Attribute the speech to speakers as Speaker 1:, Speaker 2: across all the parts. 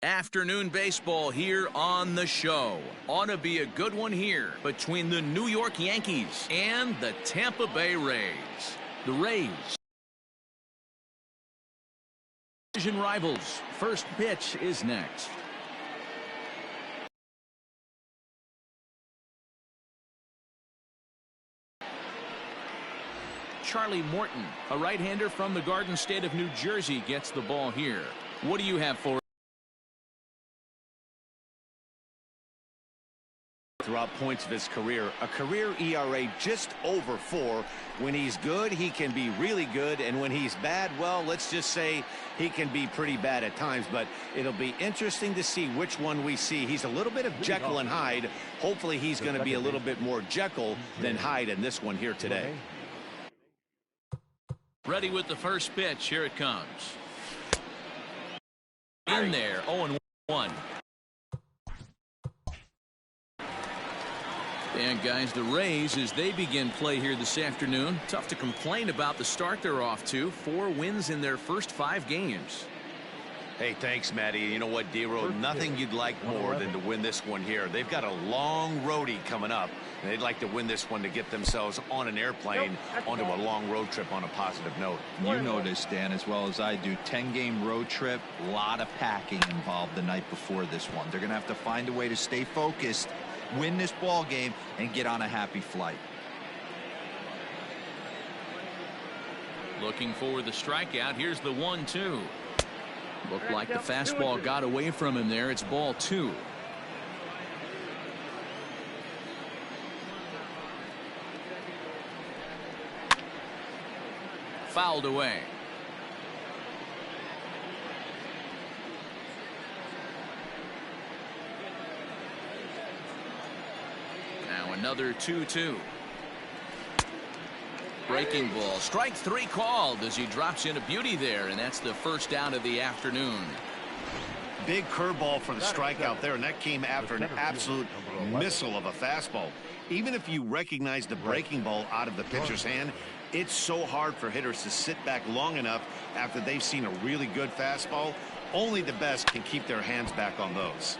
Speaker 1: Afternoon baseball here on the show. Ought to be a good one here between the New York Yankees and the Tampa Bay Rays. The Rays, division rivals. First pitch is next. Charlie Morton, a right-hander from the Garden State of New Jersey, gets the ball here. What do you have for
Speaker 2: throughout points of his career? A career ERA just over 4. When he's good, he can be really good, and when he's bad, well, let's just say he can be pretty bad at times. But it'll be interesting to see which one we see. He's a little bit of Jekyll and Hyde. Hopefully he's going to be a little bit more Jekyll than Hyde in this one here today.
Speaker 1: Ready with the first pitch. Here it comes. In there, 0-1. And guys, the Rays, as they begin play here this afternoon, tough to complain about the start they're off to. 4 wins in their first 5 games.
Speaker 2: Hey, thanks, Matty. You know what, D-Row, nothing you'd like more than to win this one here. They've got a long roadie coming up, and they'd like to win this one to get themselves on an airplane onto a long road trip on a positive note.
Speaker 3: You know this, Dan, as well as I do. 10-game road trip, a lot of packing involved the night before this one. They're going to have to find a way to stay focused, win this ball game, and get on a happy flight.
Speaker 1: Looking for the strikeout. Here's the 1-2. Looked like the fastball got away from him there. It's ball 2. Fouled away. Now another 2-2. Breaking ball. Strike 3 called as he drops in a beauty there, and that's the first out of the afternoon.
Speaker 2: Big curveball for the strikeout there, and that came after an absolute missile of a fastball. Even if you recognize the breaking ball out of the pitcher's hand, it's so hard for hitters to sit back long enough after they've seen a really good fastball. Only the best can keep their hands back on those.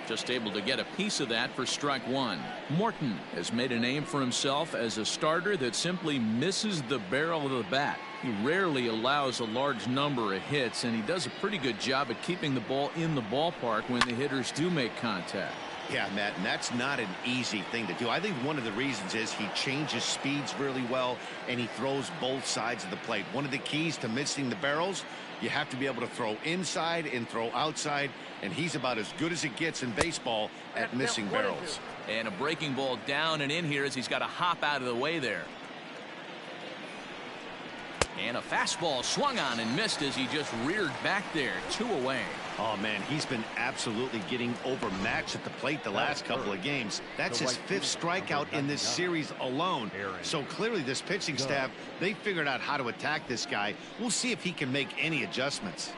Speaker 1: Just able to get a piece of that for strike 1. Morton has made a name for himself as a starter that simply misses the barrel of the bat. He rarely allows a large number of hits, and he does a pretty good job at keeping the ball in the ballpark when the hitters do make contact.
Speaker 2: Yeah, Matt, and that's not an easy thing to do. I think one of the reasons is he changes speeds really well, and he throws both sides of the plate. One of the keys to missing the barrels, you have to be able to throw inside and throw outside, and he's about as good as it gets in baseball at missing barrels.
Speaker 1: And a breaking ball down and in here as he's got to hop out of the way there. And a fastball swung on and missed as he just reared back there. 2 away.
Speaker 2: Oh, man, he's been absolutely getting overmatched at the plate the last couple of games. That's his 5th strikeout in this series alone. So clearly this pitching staff, they figured out how to attack this guy. We'll see if he can make any adjustments.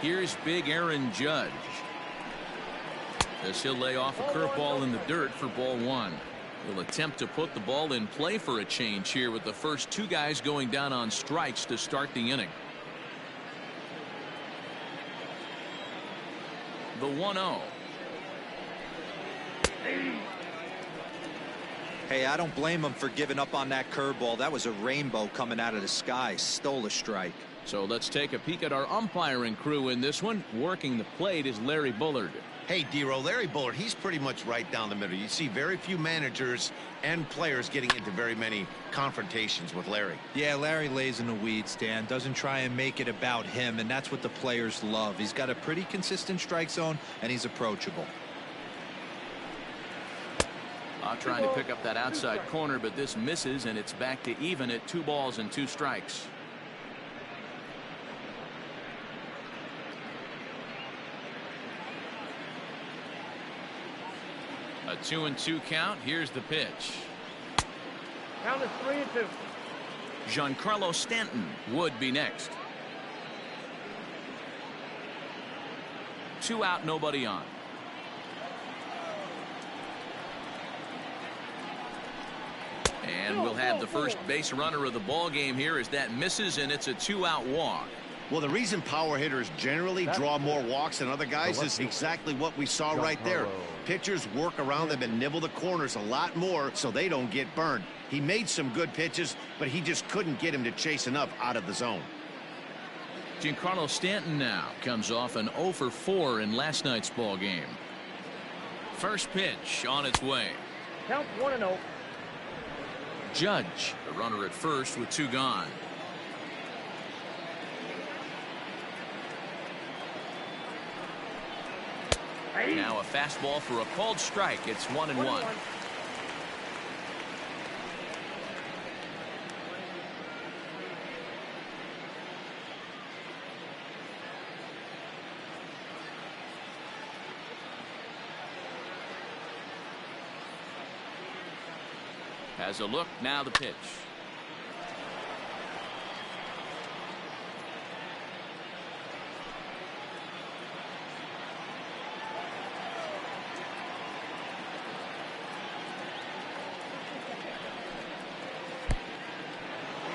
Speaker 1: Here's big Aaron Judge. As he'll lay off a curveball in the dirt for ball 1. He'll attempt to put the ball in play for a change here with the first 2 guys going down on strikes to start the inning. The 1-0.
Speaker 3: Hey, I don't blame him for giving up on that curveball. That was a rainbow coming out of the sky. Stole a strike.
Speaker 1: So let's take a peek at our umpiring crew in this one. Working the plate is Larry Bullard.
Speaker 2: Hey, D-Row, Larry Bullard, he's pretty much right down the middle. You see very few managers and players getting into very many confrontations with Larry.
Speaker 3: Yeah, Larry lays in the weeds, Dan. Doesn't try and make it about him, and that's what the players love. He's got a pretty consistent strike zone, and he's approachable.
Speaker 1: Trying to pick up that outside corner, but this misses, and it's back to even at 2 balls and 2 strikes. A 2-2 count. Here's the pitch.
Speaker 4: Count is 3-2.
Speaker 1: Giancarlo Stanton would be next. 2 out, nobody on. And we'll have grab the first base runner of the ball game here as that misses, and it's a 2-out walk.
Speaker 2: Well, the reason power hitters generally draw more walks than other guys is exactly what we saw right there. Pitchers work around them and nibble the corners a lot more so they don't get burned. He made some good pitches, but he just couldn't get him to chase enough out of the zone.
Speaker 1: Giancarlo Stanton now comes off an 0 for 4 in last night's ball game. First pitch on its way.
Speaker 4: Count 1-0.
Speaker 1: Judge, the runner at first with 2 gone. Now a fastball for a called strike. It's 1-1. Has a look, now the pitch.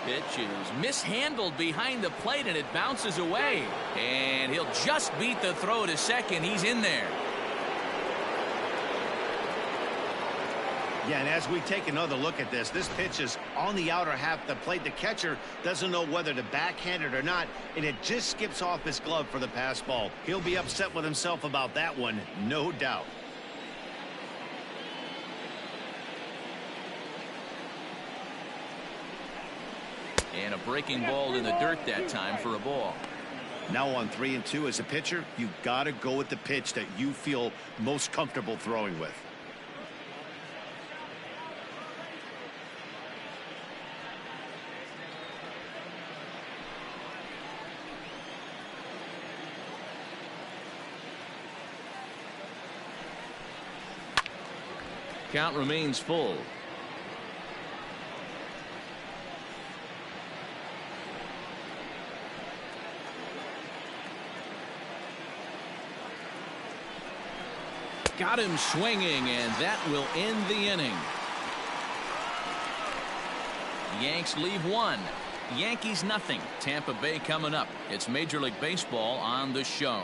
Speaker 1: Pitch is mishandled behind the plate, and it bounces away. And he'll just beat the throw to second. He's in there.
Speaker 2: Yeah, and as we take another look at this pitch is on the outer half of the plate. The catcher doesn't know whether to backhand it or not, and it just skips off his glove for the pass ball. He'll be upset with himself about that one, no doubt.
Speaker 1: And a breaking ball in the dirt that time for a ball.
Speaker 2: Now on 3-2 as a pitcher, you've got to go with the pitch that you feel most comfortable throwing with.
Speaker 1: Count remains full. Got him swinging, and that will end the inning. Yanks leave 1. Yankees nothing. Tampa Bay coming up. It's Major League Baseball on the show.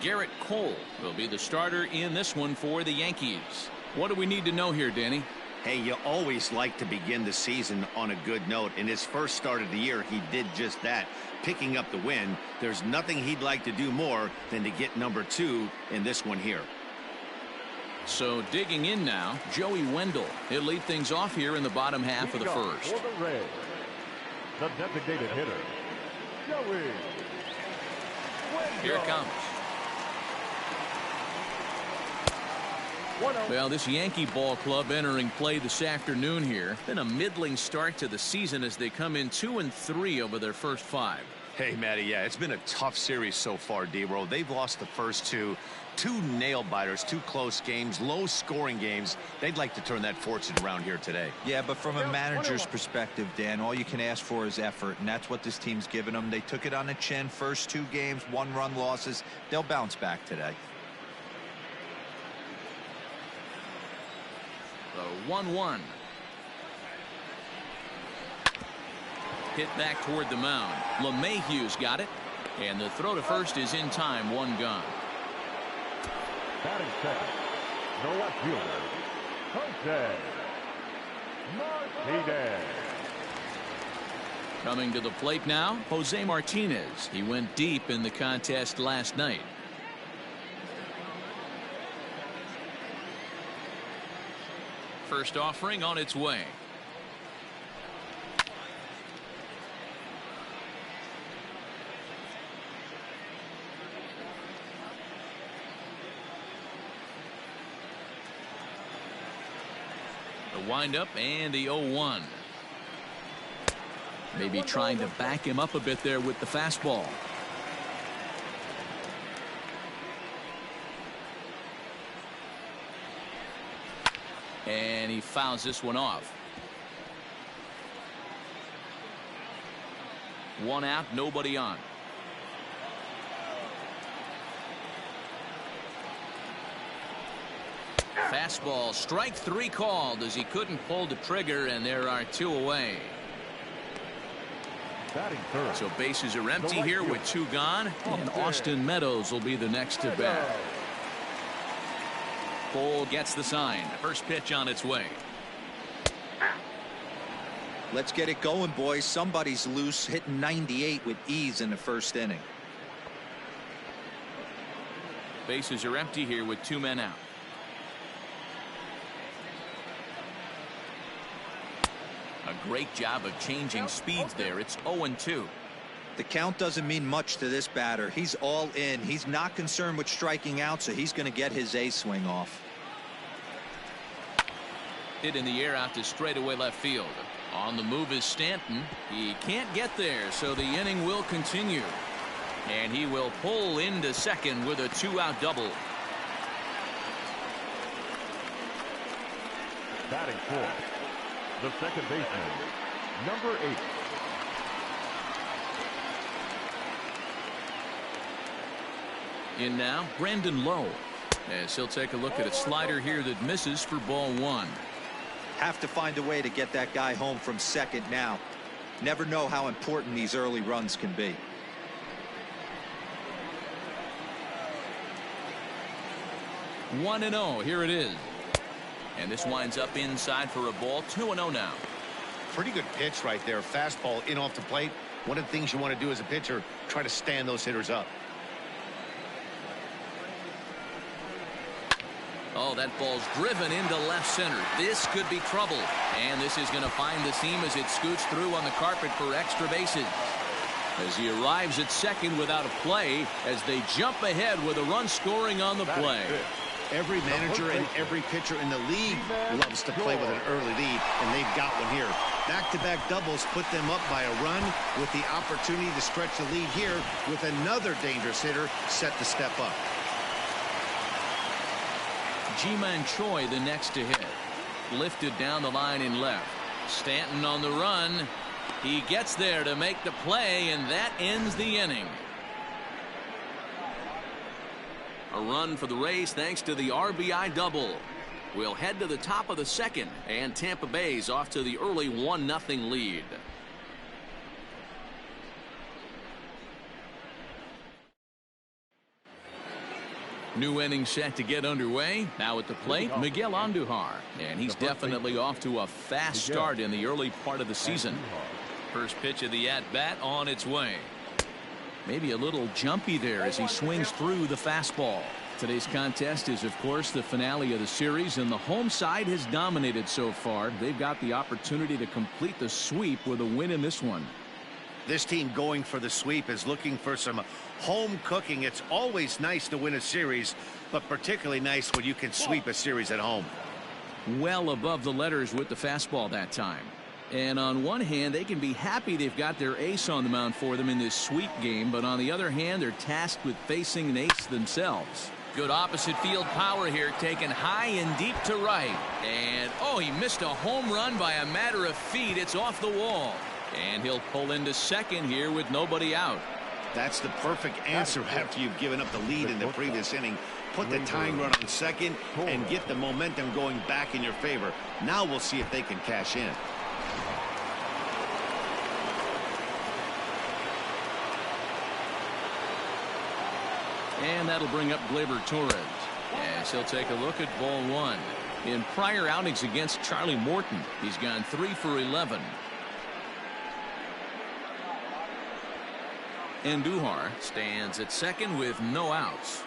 Speaker 1: Garrett Cole will be the starter in this one for the Yankees. What do we need to know here, Danny?
Speaker 2: Hey, you always like to begin the season on a good note. In his first start of the year, he did just that, picking up the win. There's nothing he'd like to do more than to get number 2 in this one here.
Speaker 1: So digging in now, Joey Wendell. He'll lead things off here in the bottom half of the first.
Speaker 5: For the Reds, the designated hitter, Joey Wendell.
Speaker 1: Here it comes. Well, this Yankee ball club entering play this afternoon here. Been a middling start to the season as they come in 2-3 over their first 5.
Speaker 2: Hey, Matty, yeah, it's been a tough series so far, D-Roll. They've lost the first 2 nail-biters, 2 close games, low-scoring games. They'd like to turn that fortune around here today.
Speaker 3: Yeah, but from a manager's perspective, Dan, all you can ask for is effort, and that's what this team's given them. They took it on the chin. First 2 games, 1-run losses. They'll bounce back today.
Speaker 1: The 1-1. Hit back toward the mound. LeMahieu's got it. And the throw to first is in time. 1 gone.
Speaker 5: Batting second, the left fielder, Jose Martinez.
Speaker 1: Coming to the plate now, Jose Martinez. He went deep in the contest last night. First offering on its way. The windup and the 0-1. Maybe trying to back him up a bit there with the fastball. And he fouls this one off. 1 out, nobody on. Fastball, strike 3 called as he couldn't pull the trigger, and there are 2 away.
Speaker 5: Batting third.
Speaker 1: So bases are empty here with 2 gone, and Austin Meadows will be the next to bat. Cole gets the sign. First pitch on its way.
Speaker 3: Let's get it going, boys. Somebody's loose, hitting 98 with ease in the first inning.
Speaker 1: Bases are empty here with 2 men out. A great job of changing speeds there. It's 0-2.
Speaker 3: The count doesn't mean much to this batter. He's all in. He's not concerned with striking out, so he's going to get his A swing off.
Speaker 1: Hit in the air out to straightaway left field. On the move is Stanton. He can't get there, so the inning will continue. And he will pull into second with a 2-out double.
Speaker 5: Batting fourth, the second baseman, number 8.
Speaker 1: In now, Brandon Lowe. As he'll take a look at a slider here that misses for ball 1.
Speaker 3: Have to find a way to get that guy home from second now. Never know how important these early runs can be.
Speaker 1: One and 0. Here it is. And this winds up inside for a ball. 2-0 now.
Speaker 2: Pretty good pitch right there. Fastball in off the plate. One of the things you want to do as a pitcher, try to stand those hitters up.
Speaker 1: Oh, that ball's driven into left center. This could be trouble. And this is going to find the seam as it scoots through on the carpet for extra bases. As he arrives at second without a play, as they jump ahead with a run scoring on the play.
Speaker 2: Every manager and every pitcher in the league loves to play with an early lead, and they've got one here. Back-to-back doubles put them up by a run with the opportunity to stretch the lead here with another dangerous hitter set to step up.
Speaker 1: Ji-Man Choi the next to hit. Lifted down the line in left. Stanton on the run. He gets there to make the play, and that ends the inning. A run for the Rays thanks to the RBI double. We'll head to the top of the second, and Tampa Bay's off to the early 1-0 lead. New inning set to get underway. Now at the plate, Miguel Andujar. And he's definitely off to a fast start in the early part of the season. First pitch of the at-bat on its way. Maybe a little jumpy there as he swings through the fastball. Today's contest is, of course, the finale of the series, and the home side has dominated so far. They've got the opportunity to complete the sweep with a win in this one.
Speaker 2: This team going for the sweep is looking for some home cooking. It's always nice to win a series, but particularly nice when you can sweep a series at home.
Speaker 1: Well above the letters with the fastball that time. And on one hand, they can be happy they've got their ace on the mound for them in this sweep game, but on the other hand, they're tasked with facing an ace themselves. Good opposite field power here, taken high and deep to right. And, oh, he missed a home run by a matter of feet. It's off the wall. And he'll pull into second here with nobody out.
Speaker 2: That's the perfect answer after you've given up the lead in the previous inning. Put the tying run on second and get the momentum going back in your favor. Now we'll see if they can cash in.
Speaker 1: And that'll bring up Gleyber Torres as he'll take a look at ball 1. In prior outings against Charlie Morton, he's gone 3 for 11. Andujar stands at second with no outs.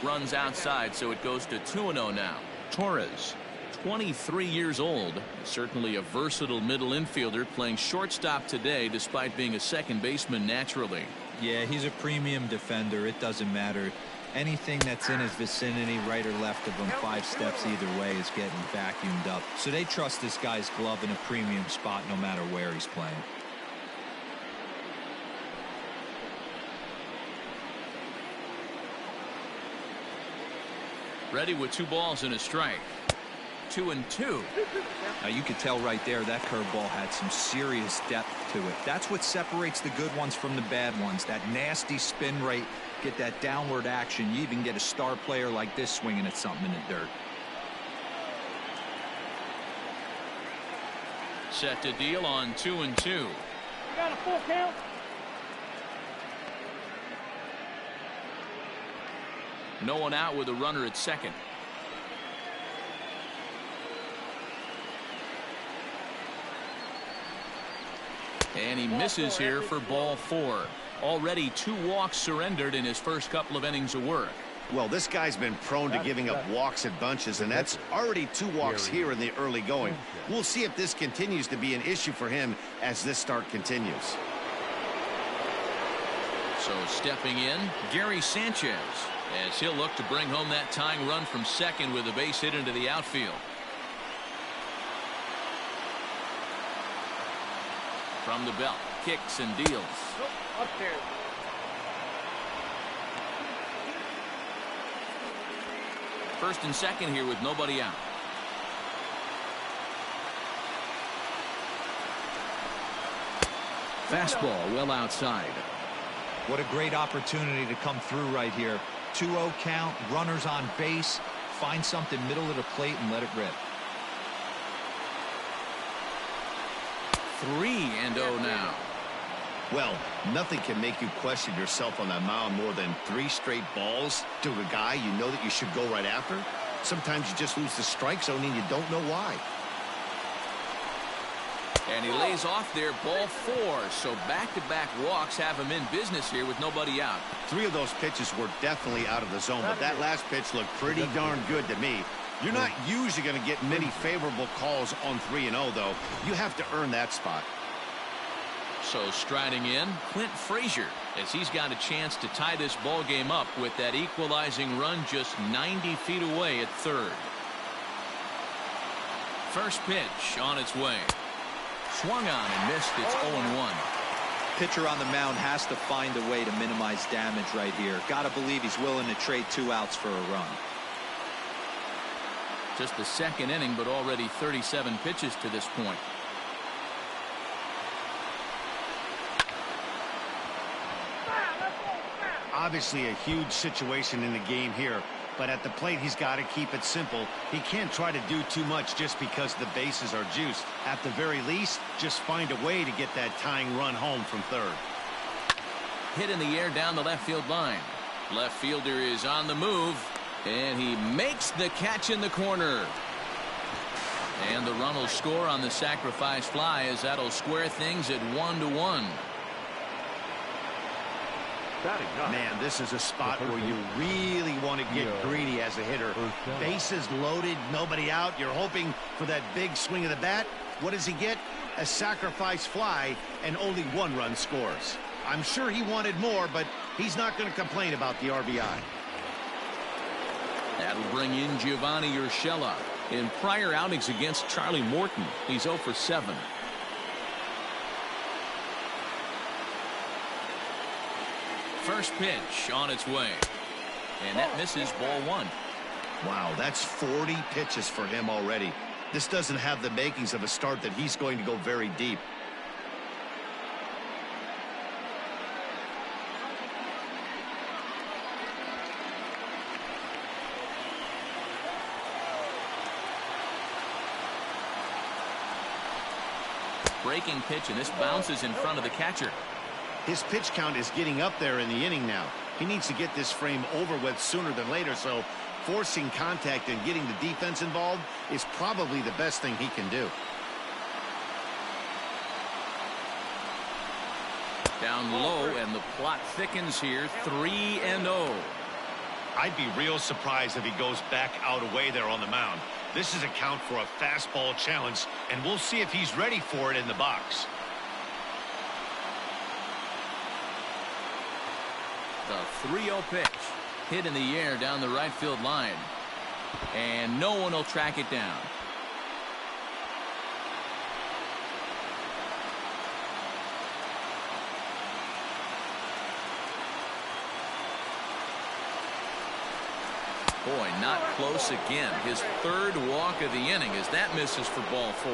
Speaker 1: Runs outside, so it goes to 2-0 now. Torres, 23 years old, certainly a versatile middle infielder, playing shortstop today despite being a second baseman naturally.
Speaker 3: Yeah, he's a premium defender. It doesn't matter. Anything that's in his vicinity, right or left of him, 5 steps either way, is getting vacuumed up. So they trust this guy's glove in a premium spot no matter where he's playing. Ready with 2 balls and a strike.
Speaker 1: 2-2.
Speaker 3: Now you could tell right there that curveball had some serious depth to it. That's what separates the good ones from the bad ones. That nasty spin rate, get that downward action. You even get a star player like this swinging at something in the dirt.
Speaker 1: Set to deal on 2-2.
Speaker 4: You got a full count?
Speaker 1: No one out with a runner at second. And he misses here for ball 4. Already 2 walks surrendered in his first couple of innings of work.
Speaker 2: Well, this guy's been prone to giving up walks at bunches, and that's already 2 walks here in the early going. We'll see if this continues to be an issue for him as this start continues.
Speaker 1: So stepping in, Gary Sanchez, as he'll look to bring home that tying run from second with a base hit into the outfield. From the belt, kicks and deals.
Speaker 4: Up there.
Speaker 1: First and second here with nobody out. Fastball well outside.
Speaker 3: What a great opportunity to come through right here. 2-0 count, runners on base. Find something middle of the plate and let it rip.
Speaker 1: 3-0 now.
Speaker 2: Well, nothing can make you question yourself on that mound more than 3 straight balls to a guy you know that you should go right after. Sometimes you just lose the strike zone and you don't know why.
Speaker 1: And he lays off there, ball 4. So back-to-back walks have him in business here with nobody out.
Speaker 2: 3 of those pitches were definitely out of the zone, but that last pitch looked pretty darn good to me. You're not usually going to get many favorable calls on 3-0, though. You have to earn that spot.
Speaker 1: So striding in, Clint Frazier, as he's got a chance to tie this ball game up with that equalizing run just 90 feet away at third. First pitch on its way. Swung on and missed. It's 0-1.
Speaker 3: Pitcher on the mound has to find a way to minimize damage right here. Got to believe he's willing to trade 2 outs for a run.
Speaker 1: Just the second inning, but already 37 pitches to this point.
Speaker 2: Obviously a huge situation in the game here, but at the plate he's got to keep it simple. He can't try to do too much just because the bases are juiced. At the very least, just find a way to get that tying run home from third.
Speaker 1: Hit in the air down the left field line. Left fielder is on the move, and he makes the catch in the corner. And the run will score on the sacrifice fly, as that'll square things at 1-1.
Speaker 2: Man, this is a spot where you really want to get greedy as a hitter. Bases loaded, nobody out. You're hoping for that big swing of the bat. What does he get? A sacrifice fly, and only 1 run scores. I'm sure he wanted more, but he's not going to complain about the RBI.
Speaker 1: That'll bring in Giovanni Urshela. In prior outings against Charlie Morton, he's 0 for 7. First pitch on its way. And that misses, ball 1.
Speaker 2: Wow, that's 40 pitches for him already. This doesn't have the makings of a start that he's going to go very deep.
Speaker 1: Breaking pitch, and this bounces in front of the catcher.
Speaker 2: His pitch count is getting up there in the inning now. He needs to get this frame over with sooner than later, so forcing contact and getting the defense involved is probably the best thing he can do.
Speaker 1: Down low, and the plot thickens here. 3-0.
Speaker 6: I'd be real surprised if he goes back out away there on the mound. This is a count for a fastball challenge, and we'll see if he's ready for it in the box.
Speaker 1: The 3-0 pitch. Hit in the air down the right field line. And no one will track it down. Boy, not close again. His third walk of the inning as that misses for ball 4.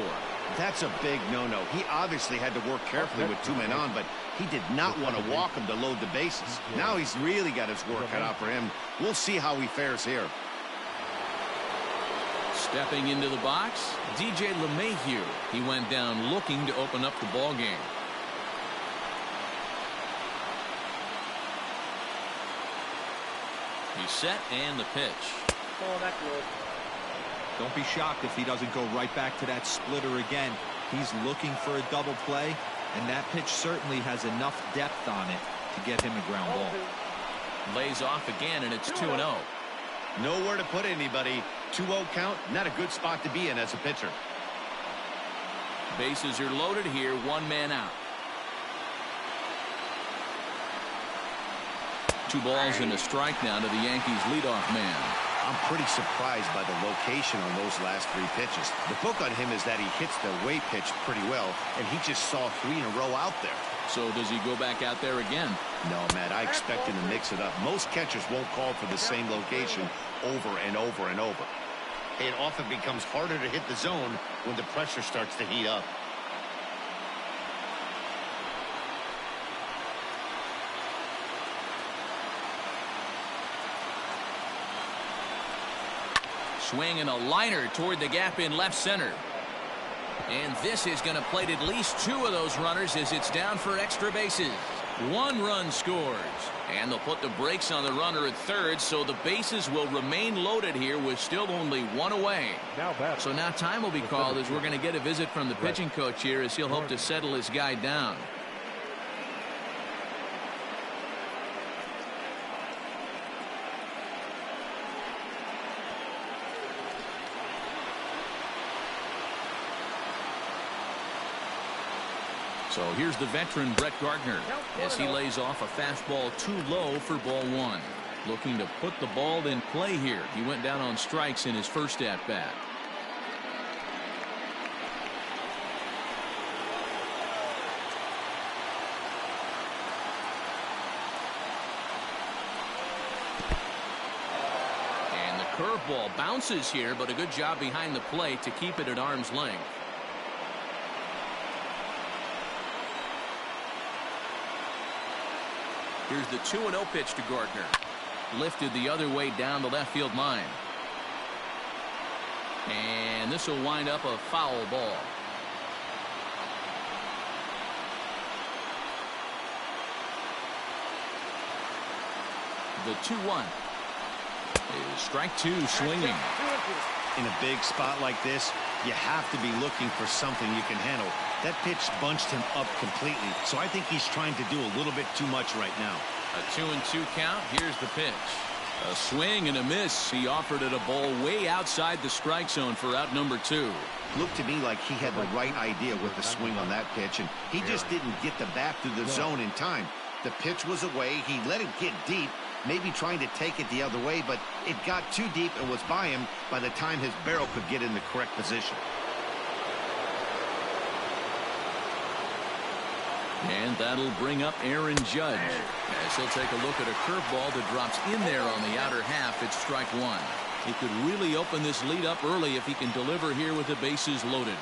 Speaker 2: That's a big no-no. He obviously had to work carefully with 2 men on, but he did not want to walk him to load the bases. Now he's really got his work cut out for him. We'll see how he fares here.
Speaker 1: Stepping into the box, DJ LeMahieu. He went down looking to open up the ball game. He's set and the pitch.
Speaker 4: Oh, that's good.
Speaker 3: Don't be shocked if he doesn't go right back to that splitter again. He's looking for a double play, and that pitch certainly has enough depth on it to get him a ground ball.
Speaker 1: Lays off again, and it's 2-0.
Speaker 2: Nowhere to put anybody. 2-0 count, not a good spot to be in as a pitcher.
Speaker 1: Bases are loaded here, 1 man out. 2 balls and a strike now to the Yankees leadoff man.
Speaker 2: I'm pretty surprised by the location on those last 3 pitches. The book on him is that he hits the way pitch pretty well, and he just saw 3 in a row out there.
Speaker 1: So does he go back out there again?
Speaker 2: No, Matt, I expect him to mix it up. Most catchers won't call for the same location over and over and over.
Speaker 6: It often becomes harder to hit the zone when the pressure starts to heat up.
Speaker 1: Swing and a liner toward the gap in left center. And this is going to plate at least 2 of those runners as it's down for extra bases. 1 run scores. And they'll put the brakes on the runner at third, so the bases will remain loaded here with still only 1 away. So now time will be called as we're going to get a visit from the pitching coach here as he'll hope to settle his guy down. So here's the veteran Brett Gardner as he lays off a fastball too low for ball 1. Looking to put the ball in play here. He went down on strikes in his first at bat. And the curveball bounces here, but a good job behind the plate to keep it at arm's length. Here's the 2-0 pitch to Gardner. Lifted the other way down the left field line. And this will wind up a foul ball. The 2-1 is strike 2 swinging.
Speaker 2: In a big spot like this, you have to be looking for something you can handle. That pitch bunched him up completely, so I think he's trying to do a little bit too much right now.
Speaker 1: A 2-2 count. Here's the pitch. A swing and a miss. He offered it a ball way outside the strike zone for out number 2.
Speaker 2: Looked to me like he had the right idea with the swing on that pitch, and he just didn't get the bat through the zone in time. The pitch was away. He let it get deep, maybe trying to take it the other way, but it got too deep and was by him by the time his barrel could get in the correct position.
Speaker 1: And that'll bring up Aaron Judge as he'll take a look at a curveball that drops in there on the outer half. It's strike 1. He could really open this lead up early if he can deliver here with the bases loaded.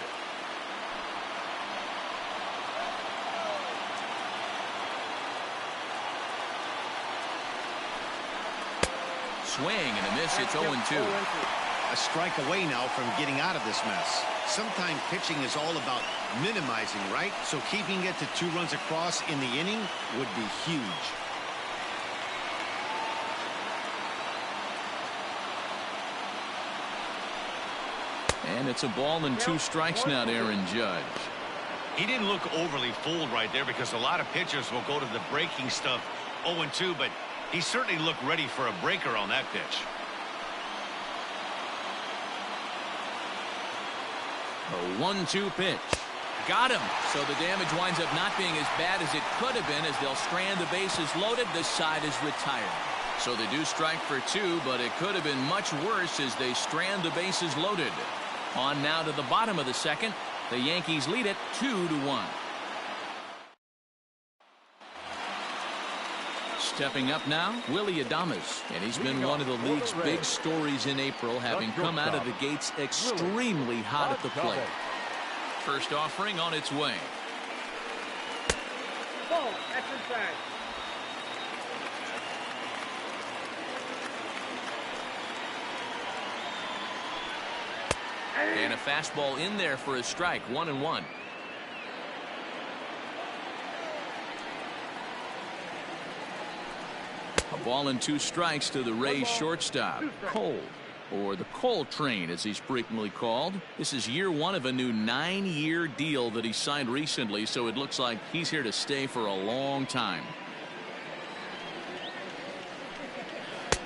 Speaker 1: Swing and a miss. It's 0-2.
Speaker 2: A strike away now from getting out of this mess. Sometimes pitching is all about minimizing, right? So keeping it to 2 runs across in the inning would be huge.
Speaker 1: And it's a ball and 2 strikes now to Aaron Judge.
Speaker 6: He didn't look overly fooled right there because a lot of pitchers will go to the breaking stuff 0-2, but he certainly looked ready for a breaker on that pitch.
Speaker 1: A 1-2 pitch. Got him. So the damage winds up not being as bad as it could have been as they'll strand the bases loaded. This side is retired. So they do strike for 2, but it could have been much worse as they strand the bases loaded. On now to the bottom of the second. The Yankees lead it 2-1. Stepping up now, Willie Adames, and he's been one of the league's big stories in April, having come out of the gates extremely hot at the plate. First offering on its way.
Speaker 4: Ball, that's inside.
Speaker 1: And a fastball in there for a strike, 1-1. A ball and 2 strikes to the Rays shortstop, Cole, or the Cole train as he's frequently called. This is year 1 of a new 9-year deal that he signed recently, so it looks like he's here to stay for a long time.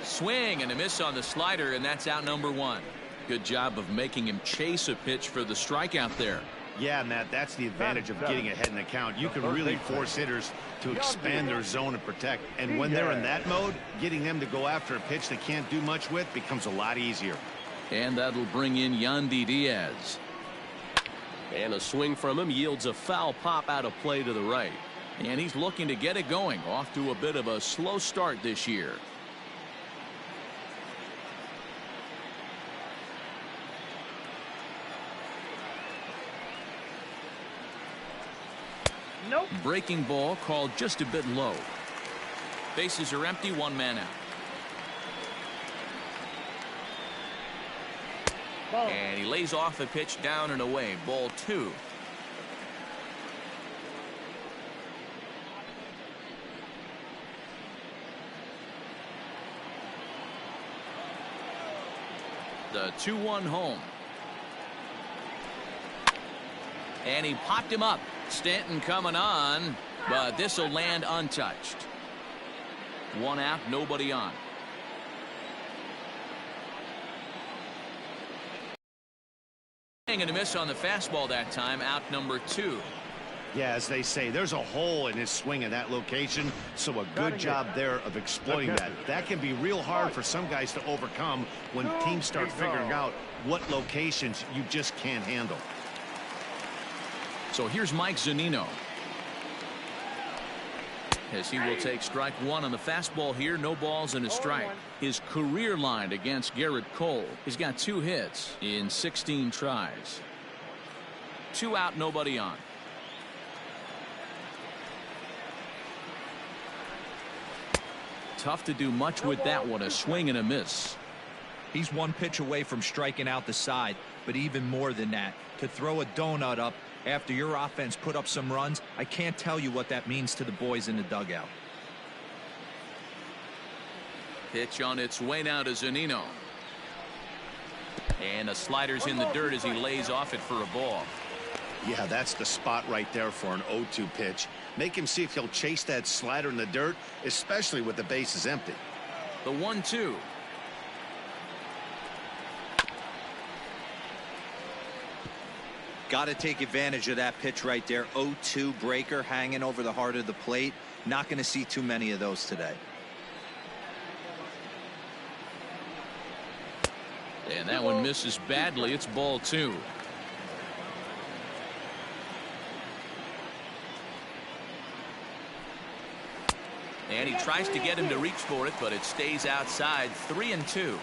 Speaker 1: Swing and a miss on the slider, and that's out number 1. Good job of making him chase a pitch for the strikeout there.
Speaker 2: Yeah, Matt, that's the advantage of getting ahead in the count. You can really force hitters to expand their zone and protect. And when they're in that mode, getting them to go after a pitch they can't do much with becomes a lot easier.
Speaker 1: And that'll bring in Yandy Diaz. And a swing from him yields a foul pop out of play to the right. And he's looking to get it going, off to a bit of a slow start this year.
Speaker 4: Nope.
Speaker 1: Breaking ball called just a bit low. Bases are empty, 1 man out.
Speaker 4: Ball.
Speaker 1: And he lays off a pitch down and away, ball 2. The 2-1 home. And he popped him up. Stanton coming on, but this will land untouched. 1 out, nobody on. And a miss on the fastball that time, out number 2.
Speaker 2: Yeah, as they say, there's a hole in his swing in that location, so a good job there of exploiting that. That can be real hard for some guys to overcome when teams start figuring out what locations you just can't handle.
Speaker 1: So here's Mike Zunino, as he will take strike 1 on the fastball here. No balls and a strike. His career line against Garrett Cole. He's got 2 hits in 16 tries. 2 out, nobody on. Tough to do much with that one. A swing and a miss.
Speaker 3: He's 1 pitch away from striking out the side, but even more than that, to throw a donut up after your offense put up some runs, I can't tell you what that means to the boys in the dugout.
Speaker 1: Pitch on its way now to Zunino. And the slider's in the dirt as he lays off it for a ball.
Speaker 2: Yeah, that's the spot right there for an 0-2 pitch. Make him see if he'll chase that slider in the dirt, especially with the bases empty.
Speaker 1: The 1-2.
Speaker 3: Got to take advantage of that pitch right there. 0-2 breaker hanging over the heart of the plate. Not going to see too many of those today.
Speaker 1: And that one misses badly. It's ball 2. And he tries to get him to reach for it, but it stays outside. 3-2.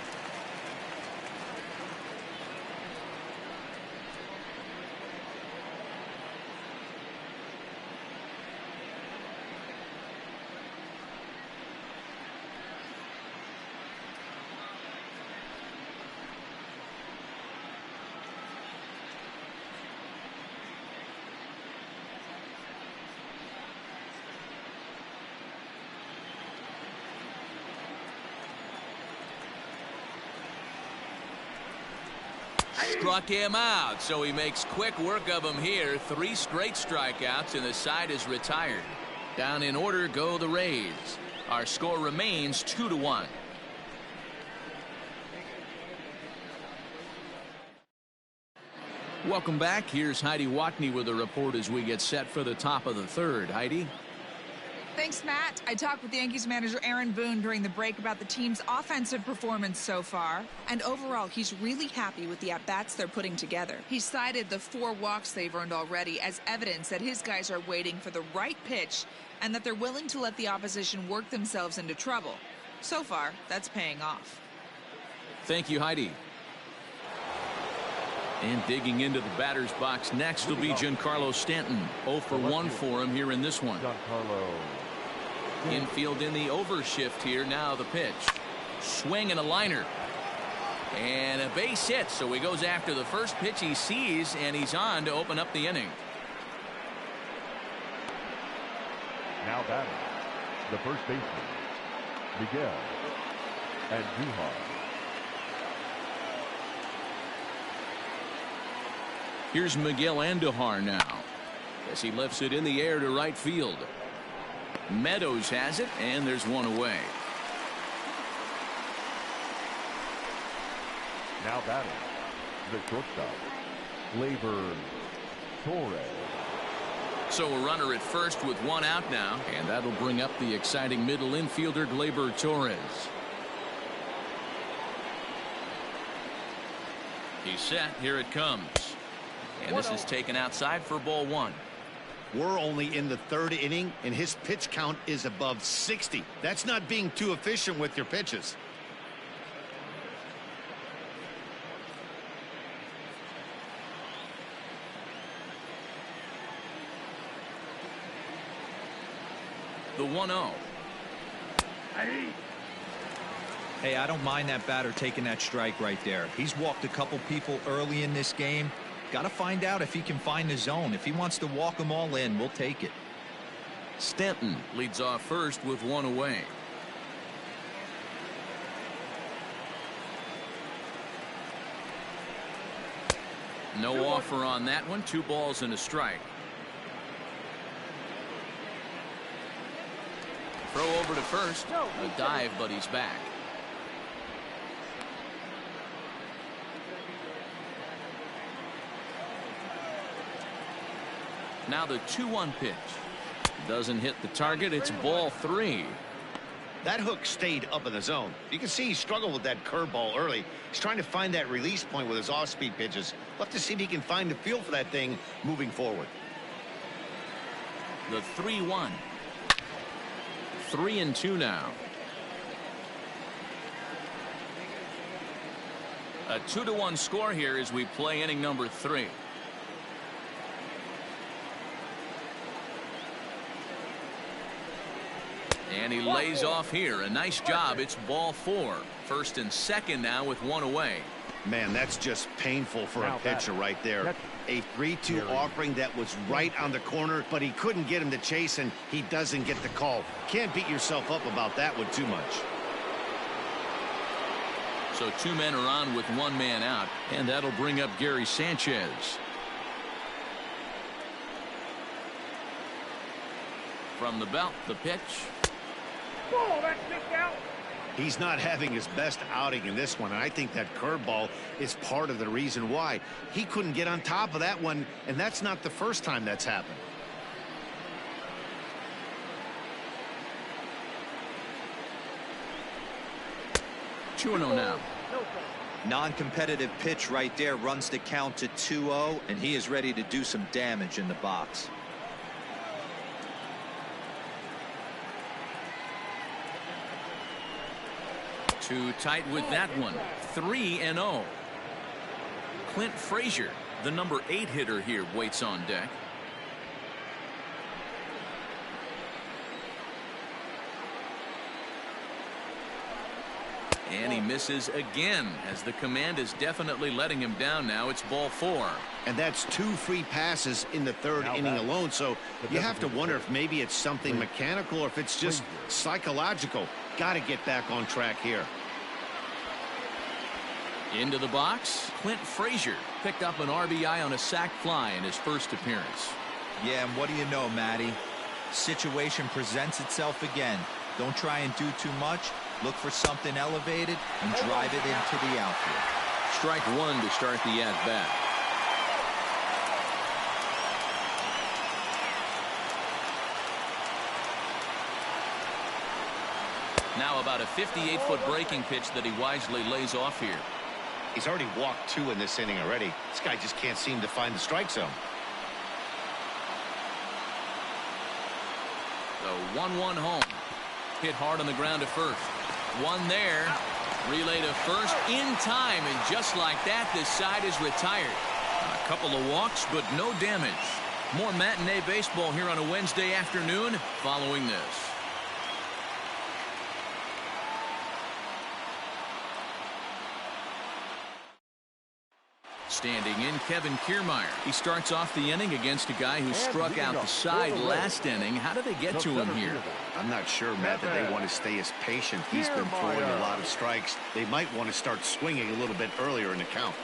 Speaker 1: Struck him out, so he makes quick work of him here. 3 straight strikeouts, and the side is retired. Down in order go the Rays. Our score remains 2-1. Welcome back. Here's Heidi Watney with a report as we get set for the top of the 3rd. Heidi?
Speaker 7: Thanks, Matt. I talked with Yankees manager Aaron Boone during the break about the team's offensive performance so far. And overall, he's really happy with the at-bats they're putting together. He cited the 4 walks they've earned already as evidence that his guys are waiting for the right pitch and that they're willing to let the opposition work themselves into trouble. So far, that's paying off.
Speaker 1: Thank you, Heidi. And digging into the batter's box next will be Giancarlo Stanton. 0 for 1 for him here in this one. Infield in the overshift here. Now the pitch. Swing and a liner. And a base hit. So he goes after the first pitch he sees, and he's on to open up the inning.
Speaker 5: Now batting, the first baseman, Miguel Andujar.
Speaker 1: Here's Miguel Andujar now as he lifts it in the air to right field. Meadows has it, and there's one away.
Speaker 5: Now batting, the shortstop, Gleyber Torres.
Speaker 1: So a runner at first with 1 out now, and that'll bring up the exciting middle infielder Gleyber Torres. He's set. Here it comes. And this is taken outside for ball 1.
Speaker 2: We're only in the 3rd inning, and his pitch count is above 60. That's not being too efficient with your pitches.
Speaker 1: The 1-0.
Speaker 3: Hey, I don't mind that batter taking that strike right there. He's walked a couple people early in this game. Got to find out if he can find the zone. If he wants to walk them all in, we'll take it.
Speaker 1: Stanton leads off first with 1 away. No offer on that one. 2 balls and a strike. Throw over to first. A dive, but he's back. Now the 2-1 pitch. Doesn't hit the target. It's ball 3.
Speaker 2: That hook stayed up in the zone. You can see he struggled with that curveball early. He's trying to find that release point with his off-speed pitches. We'll have to see if he can find the feel for that thing moving forward.
Speaker 1: The 3-1. 3-2 now. A 2-1 score here as we play inning number 3. And he lays off here. A nice job. It's ball 4. First and second now with 1 away.
Speaker 2: Man, that's just painful for a pitcher right there. A 3-2 offering that was right on the corner, but he couldn't get him to chase, and he doesn't get the call. Can't beat yourself up about that one too much.
Speaker 1: So 2 men are on with 1 man out, and that'll bring up Gary Sanchez. From the belt, the pitch.
Speaker 4: Ball, that's kicked out.
Speaker 2: He's not having his best outing in this one, and I think that curveball is part of the reason why. He couldn't get on top of that one, and that's not the first time that's happened.
Speaker 1: Two and 0 now.
Speaker 3: Non-competitive pitch right there runs the count to 2-0, and he is ready to do some damage in the box.
Speaker 1: Too tight with that one. 3-0. Clint Frazier, the number 8 hitter here, waits on deck. And he misses again as the command is definitely letting him down now. It's ball 4.
Speaker 2: And that's 2 free passes in the 3rd inning alone. So you have to wonder if maybe it's something mechanical or if it's just psychological. Got to get back on track here.
Speaker 1: Into the box, Clint Frazier picked up an RBI on a sac fly in his first appearance.
Speaker 3: Yeah, and what do you know, Matty? Situation presents itself again. Don't try and do too much. Look for something elevated and drive it into the outfield.
Speaker 1: Strike 1 to start the at-bat. Now about a 58-foot breaking pitch that he wisely lays off here.
Speaker 2: He's already walked 2 in this inning already. This guy just can't seem to find the strike zone.
Speaker 1: The 1-1 home. Hit hard on the ground to first. One there. Relay to first in time, and just like that, this side is retired. A couple of walks, but no damage. More matinee baseball here on a Wednesday afternoon following this. Standing in, Kevin Kiermaier. He starts off the inning against a guy who struck out the side last inning. How did they get to him here?
Speaker 2: I'm not sure, Matt, that they want to stay as patient. He's been throwing a lot of strikes. They might want to start swinging a little bit earlier in the count.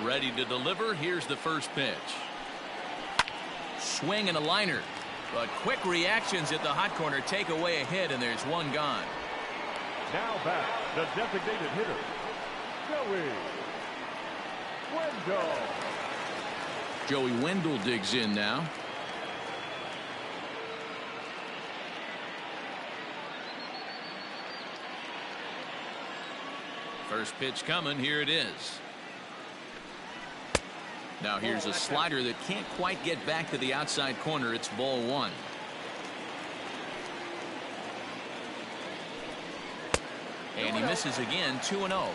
Speaker 1: Ready to deliver. Here's the first pitch. Swing and a liner. But quick reactions at the hot corner take away a hit, and there's one gone.
Speaker 5: Now back, the designated hitter, Joey Wendell.
Speaker 1: Joey Wendell digs in now. First pitch coming. Here it is. Now here's a slider that can't quite get back to the outside corner. It's ball 1. And he misses again. 2-0.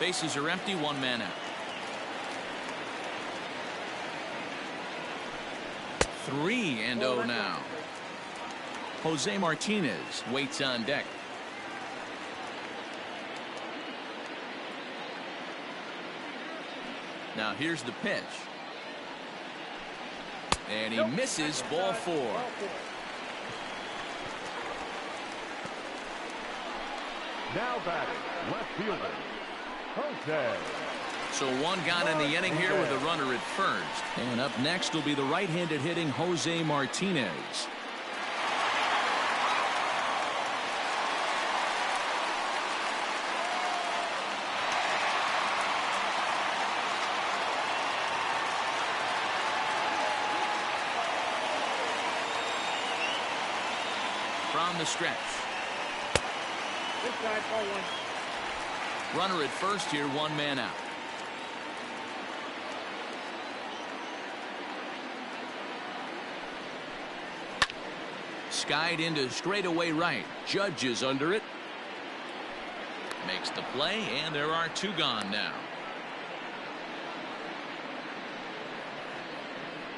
Speaker 1: Bases are empty. 1 man out. 3-0 now. Jose Martinez waits on deck. Now here's the pitch. And he misses. Ball 4.
Speaker 5: Now batting, left fielder, Jose.
Speaker 1: So 1 gone in the inning here with a runner at first. And up next will be the right-handed hitting Jose Martinez. From the stretch.
Speaker 4: This side, ball 1.
Speaker 1: Runner at first here. 1 man out. Skied into straightaway right. Judge is under it. Makes the play, and there are 2 gone now.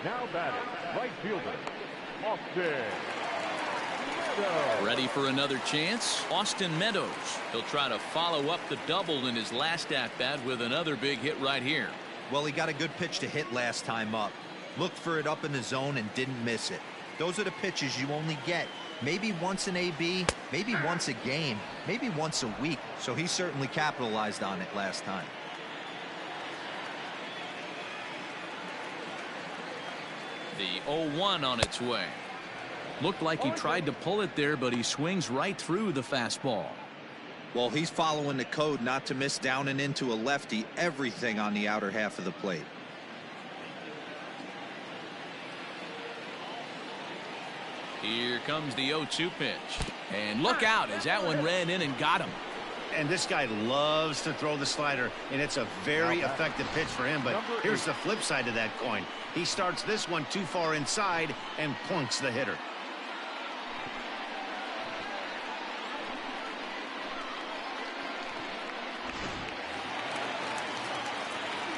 Speaker 5: Now batting, right fielder, Austin.
Speaker 1: Ready for another chance. Austin Meadows. He'll try to follow up the double in his last at-bat with another big hit right here.
Speaker 3: Well, he got a good pitch to hit last time up. Looked for it up in the zone and didn't miss it. Those are the pitches you only get maybe once in AB, maybe once a game, maybe once a week. So he certainly capitalized on it last time.
Speaker 1: The 0-1 on its way. Looked like he tried to pull it there, but he swings right through the fastball.
Speaker 3: Well, he's following the code not to miss down and into a lefty. Everything on the outer half of the plate.
Speaker 1: Here comes the 0-2 pitch. And look out as that one ran in and got him.
Speaker 2: And this guy loves to throw the slider, and it's a very effective pitch for him. But here's the flip side of that coin. He starts this one too far inside and plunks the hitter.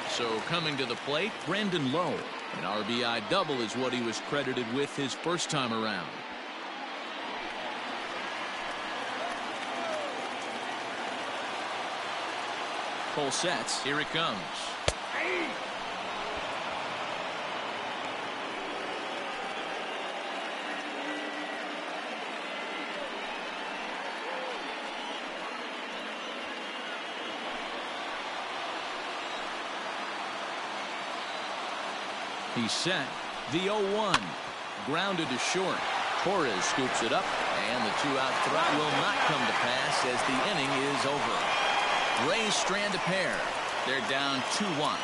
Speaker 1: So coming to the plate, Brandon Lowe. An RBI double is what he was credited with his first time around. Cole sets. Here it comes. He's set. The 0-1. Grounded to short. Torres scoops it up, and the 2-out threat will not come to pass as the inning is over. Rays strand a pair. They're down 2-1.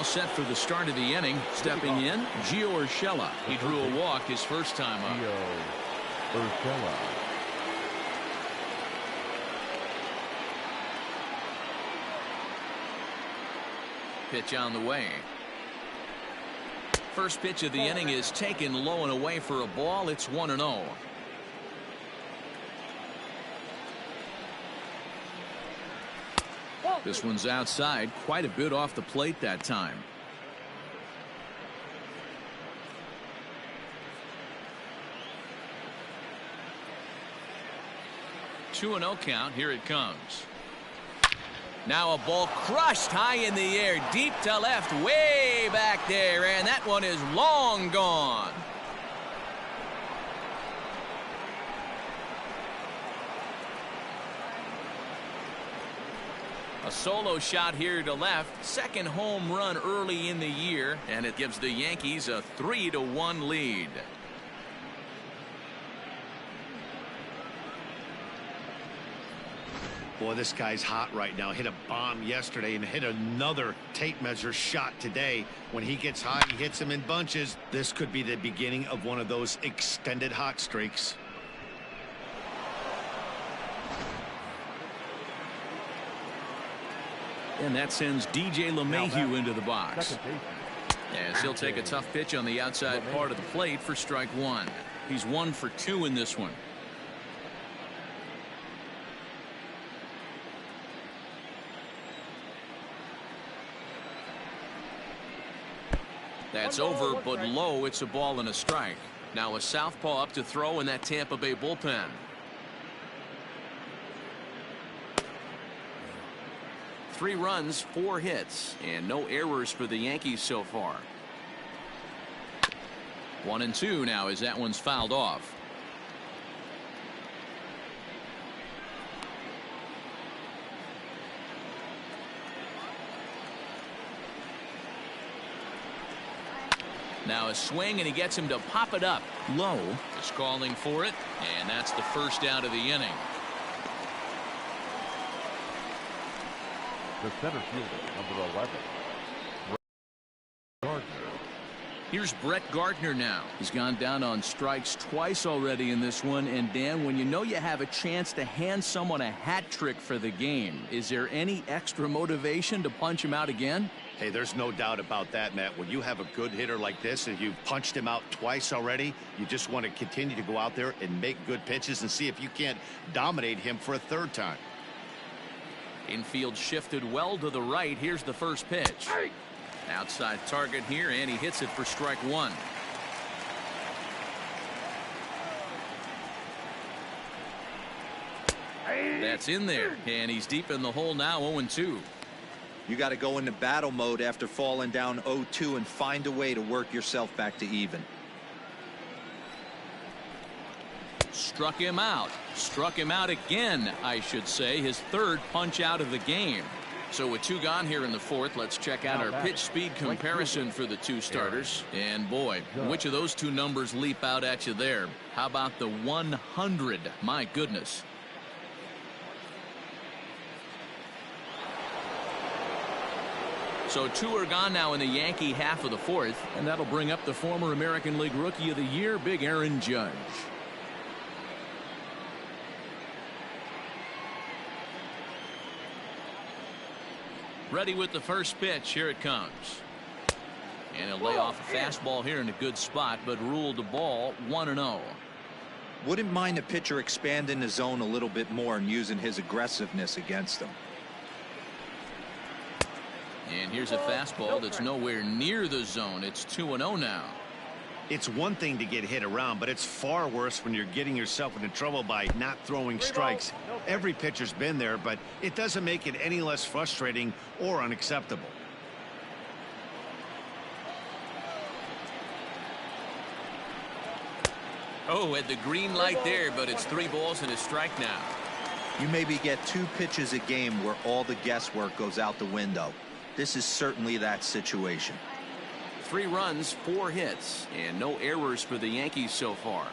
Speaker 1: all set for the start of the inning. Stepping in, Gio Urshela. He drew a walk his first time up.
Speaker 5: Gio Urshela.
Speaker 1: Pitch on the way. First pitch of the inning is taken low and away for a ball. It's 1-0. This one's outside, quite a bit off the plate that time. 2-0 count. Here it comes. Now a ball crushed high in the air, deep to left, way back there, and that one is long gone. A solo shot here to left, second home run early in the year, and it gives the Yankees a 3-1 lead.
Speaker 2: Boy, this guy's hot right now. Hit a bomb yesterday and hit another tape measure shot today. When he gets hot, he hits them in bunches. This could be the beginning of one of those extended hot streaks.
Speaker 1: And that sends DJ LeMahieu into the box. As he'll take a tough pitch on the outside part of the plate for strike one. He's 1 for 2 in this one. That's over, but low. It's a ball and a strike. Now a southpaw up to throw in that Tampa Bay bullpen. Three runs, 4 hits, and no errors for the Yankees so far. 1-2 now as that one's fouled off. Now a swing, and he gets him to pop it up low. He's calling for it, and that's the first out of the inning.
Speaker 5: The center fielder, number 11, Gardner.
Speaker 1: Here's Brett Gardner now. He's gone down on strikes twice already in this one. And Dan, when you know you have a chance to hand someone a hat trick for the game, is there any extra motivation to punch him out again?
Speaker 2: Hey, there's no doubt about that, Matt. When you have a good hitter like this and you've punched him out twice already, you just want to continue to go out there and make good pitches and see if you can't dominate him for a third time.
Speaker 1: Infield shifted well to the right. Here's the first pitch. Outside target here, and he hits it for strike one. That's in there, and he's deep in the hole now. 0-2.
Speaker 3: You got to go into battle mode after falling down 0-2 and find a way to work yourself back to even.
Speaker 1: Struck him out. Struck him out again, I should say. His third punch out of the game. So with 2 gone here in the fourth, let's check out our pitch speed comparison for the 2 starters. And boy, which of those 2 numbers leap out at you there? How about the 100? My goodness. So 2 are gone now in the Yankee half of the fourth, and that'll bring up the former American League Rookie of the Year, Big Aaron Judge. Ready with the first pitch. Here it comes. And he'll lay off a fastball here in a good spot, but ruled the ball 1-0.
Speaker 3: Wouldn't mind the pitcher expanding the zone a little bit more and using his aggressiveness against them.
Speaker 1: And here's a fastball that's nowhere near the zone. It's 2-0 now.
Speaker 2: It's one thing to get hit around, but it's far worse when you're getting yourself into trouble by not throwing strikes. Every pitcher's been there, but it doesn't make it any less frustrating or unacceptable.
Speaker 1: Oh, at the green light there, but it's 3 balls and a strike now.
Speaker 3: You maybe get 2 pitches a game where all the guesswork goes out the window. This is certainly that situation.
Speaker 1: 3 runs, 4 hits, and no errors for the Yankees so far.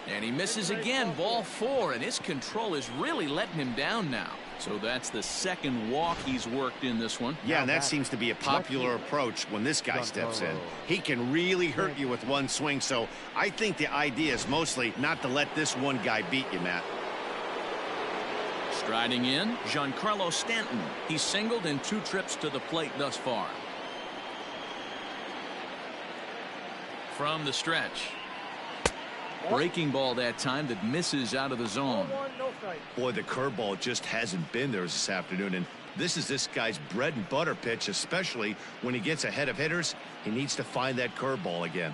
Speaker 1: And he misses again, ball 4, and his control is really letting him down now. So that's the second walk he's worked in this one.
Speaker 2: Yeah, and that seems to be a popular approach when this guy steps in. He can really hurt you with one swing, so I think the idea is mostly not to let this one guy beat you, Matt.
Speaker 1: Striding in, Giancarlo Stanton. He's singled in 2 trips to the plate thus far. From the stretch. Breaking ball that time that misses out of the zone.
Speaker 2: Boy, the curveball just hasn't been there this afternoon, and this is this guy's bread and butter pitch, especially when he gets ahead of hitters. He needs to find that curveball again.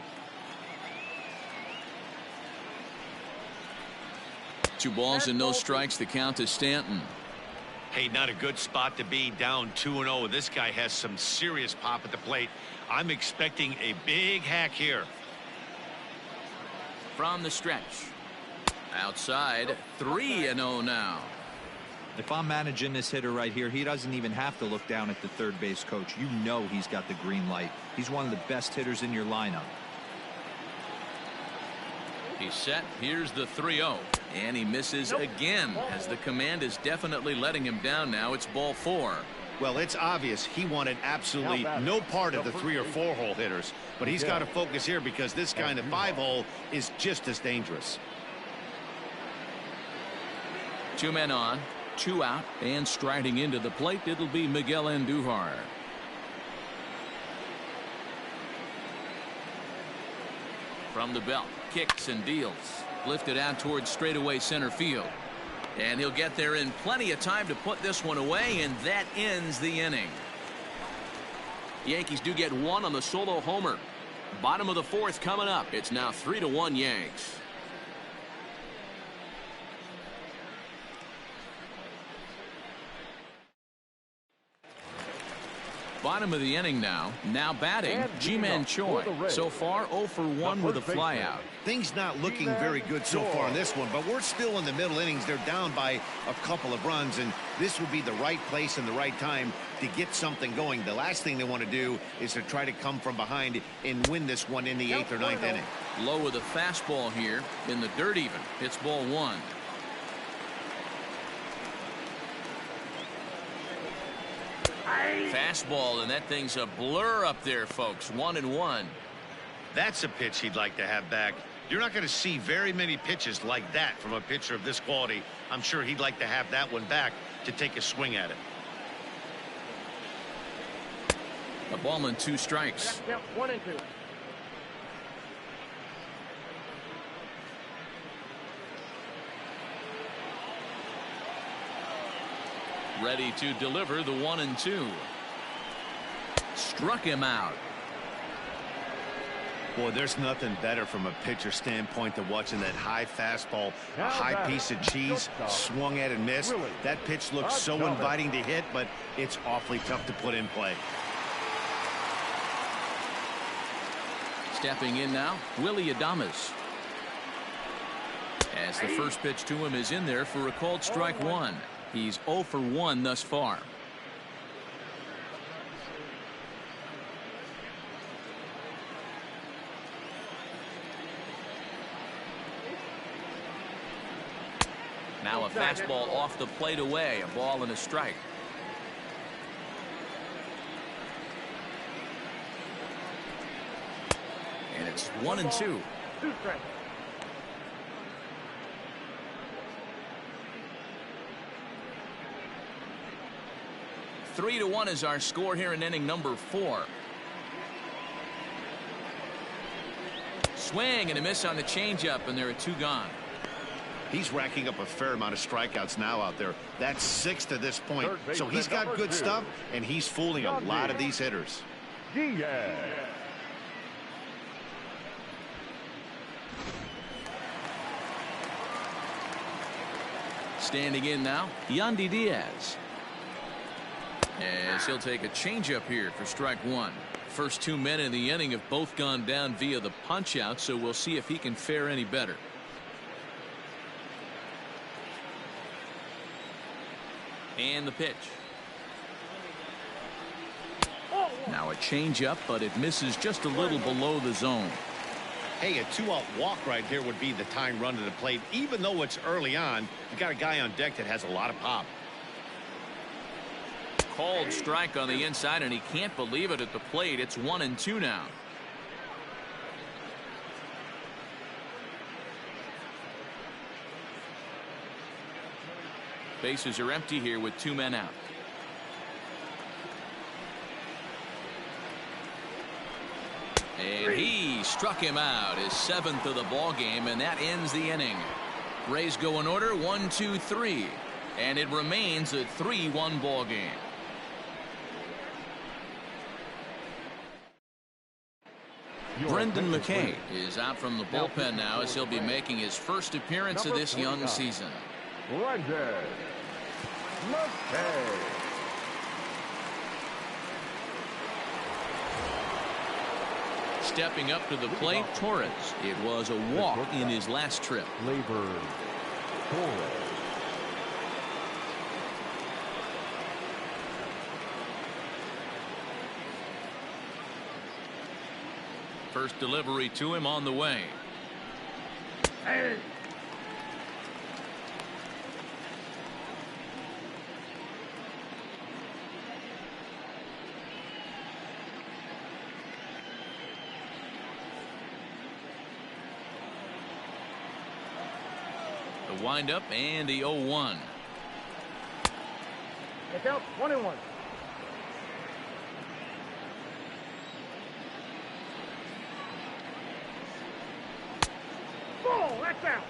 Speaker 1: 2 balls and no strikes. The count to Stanton.
Speaker 6: Hey, not a good spot to be, down 2-0. This guy has some serious pop at the plate. I'm expecting a big hack here.
Speaker 1: From the stretch. Outside, 3-0 now.
Speaker 3: If I'm managing this hitter right here, he doesn't even have to look down at the third base coach. You know he's got the green light. He's one of the best hitters in your lineup.
Speaker 1: He's set. Here's the 3-0. And he misses again, as the command is definitely letting him down now. It's ball 4.
Speaker 2: Well, it's obvious he wanted absolutely no part of the 3 or 4 hole hitters, but he's got to focus here because this kind of 5 hole is just as dangerous.
Speaker 1: 2 men on, 2 out, and striding into the plate, it'll be Miguel Andujar. From the belt, kicks and deals. Lifted out towards straightaway center field. And he'll get there in plenty of time to put this one away, and that ends the inning. Yankees do get 1 on the solo homer. Bottom of the 4th coming up. It's now 3-1 Yanks. Bottom of the inning now. Now batting, Ji-Man Choi. So far 0 for 1 with a flyout.
Speaker 2: Things not looking very good so far in this one, but we're still in the middle innings. They're down by a couple of runs, and this would be the right place and the right time to get something going. The last thing they want to do is to try to come from behind and win this one in the 8th or 9th inning.
Speaker 1: Low with a fastball here in the dirt even. It's ball 1. Fastball, and that thing's a blur up there, folks. 1-1.
Speaker 6: That's a pitch he'd like to have back. You're not going to see very many pitches like that from a pitcher of this quality. I'm sure he'd like to have that one back to take a swing at it.
Speaker 1: A ball and 2 strikes.
Speaker 4: 1 and 2.
Speaker 1: Ready to deliver the 1-2. Struck him out.
Speaker 2: Boy, there's nothing better from a pitcher standpoint than watching that high fastball, a high piece of cheese, swung at and missed. That pitch looks so inviting to hit, but it's awfully tough to put in play.
Speaker 1: Stepping in now, Willie Adames. As the first pitch to him is in there for a called strike 1. He's 0 for 1 thus far. Now a fastball off the plate away. A ball and a strike. And it's 1-2.
Speaker 4: 2 strikes.
Speaker 1: 3-1 is our score here in inning number 4. Swing and a miss on the changeup, and there are 2 gone.
Speaker 2: He's racking up a fair amount of strikeouts now out there. That's 6 to this point. So he's got good stuff, and he's fooling a lot of these hitters.
Speaker 1: Standing in now, Yandy Diaz. As he'll take a changeup here for strike 1. First 2 men in the inning have both gone down via the punch out, so we'll see if he can fare any better. And the pitch. Now a changeup, but it misses just a little below the zone.
Speaker 2: Hey, a 2-out walk right here would be the time run to the plate. Even though it's early on, you got a guy on deck that has a lot of pop.
Speaker 1: called strike on the inside, and he can't believe it at the plate. It's 1-2 now. Bases are empty here with 2 men out. And he struck him out, his 7th of the ball game, and that ends the inning. Rays go in order 1-2-3, and it remains a 3-1 ball game. Brendan McKay is out from the bullpen now as he'll be making his first appearance of this young season.
Speaker 5: Brendan McKay.
Speaker 1: Stepping up to the plate, Torres. It was a walk in his last trip.
Speaker 5: Labor Torres.
Speaker 1: First delivery to him on the way.
Speaker 5: Hey.
Speaker 1: The windup and the 0-1.
Speaker 4: It's out 1-1. Ball, that's out.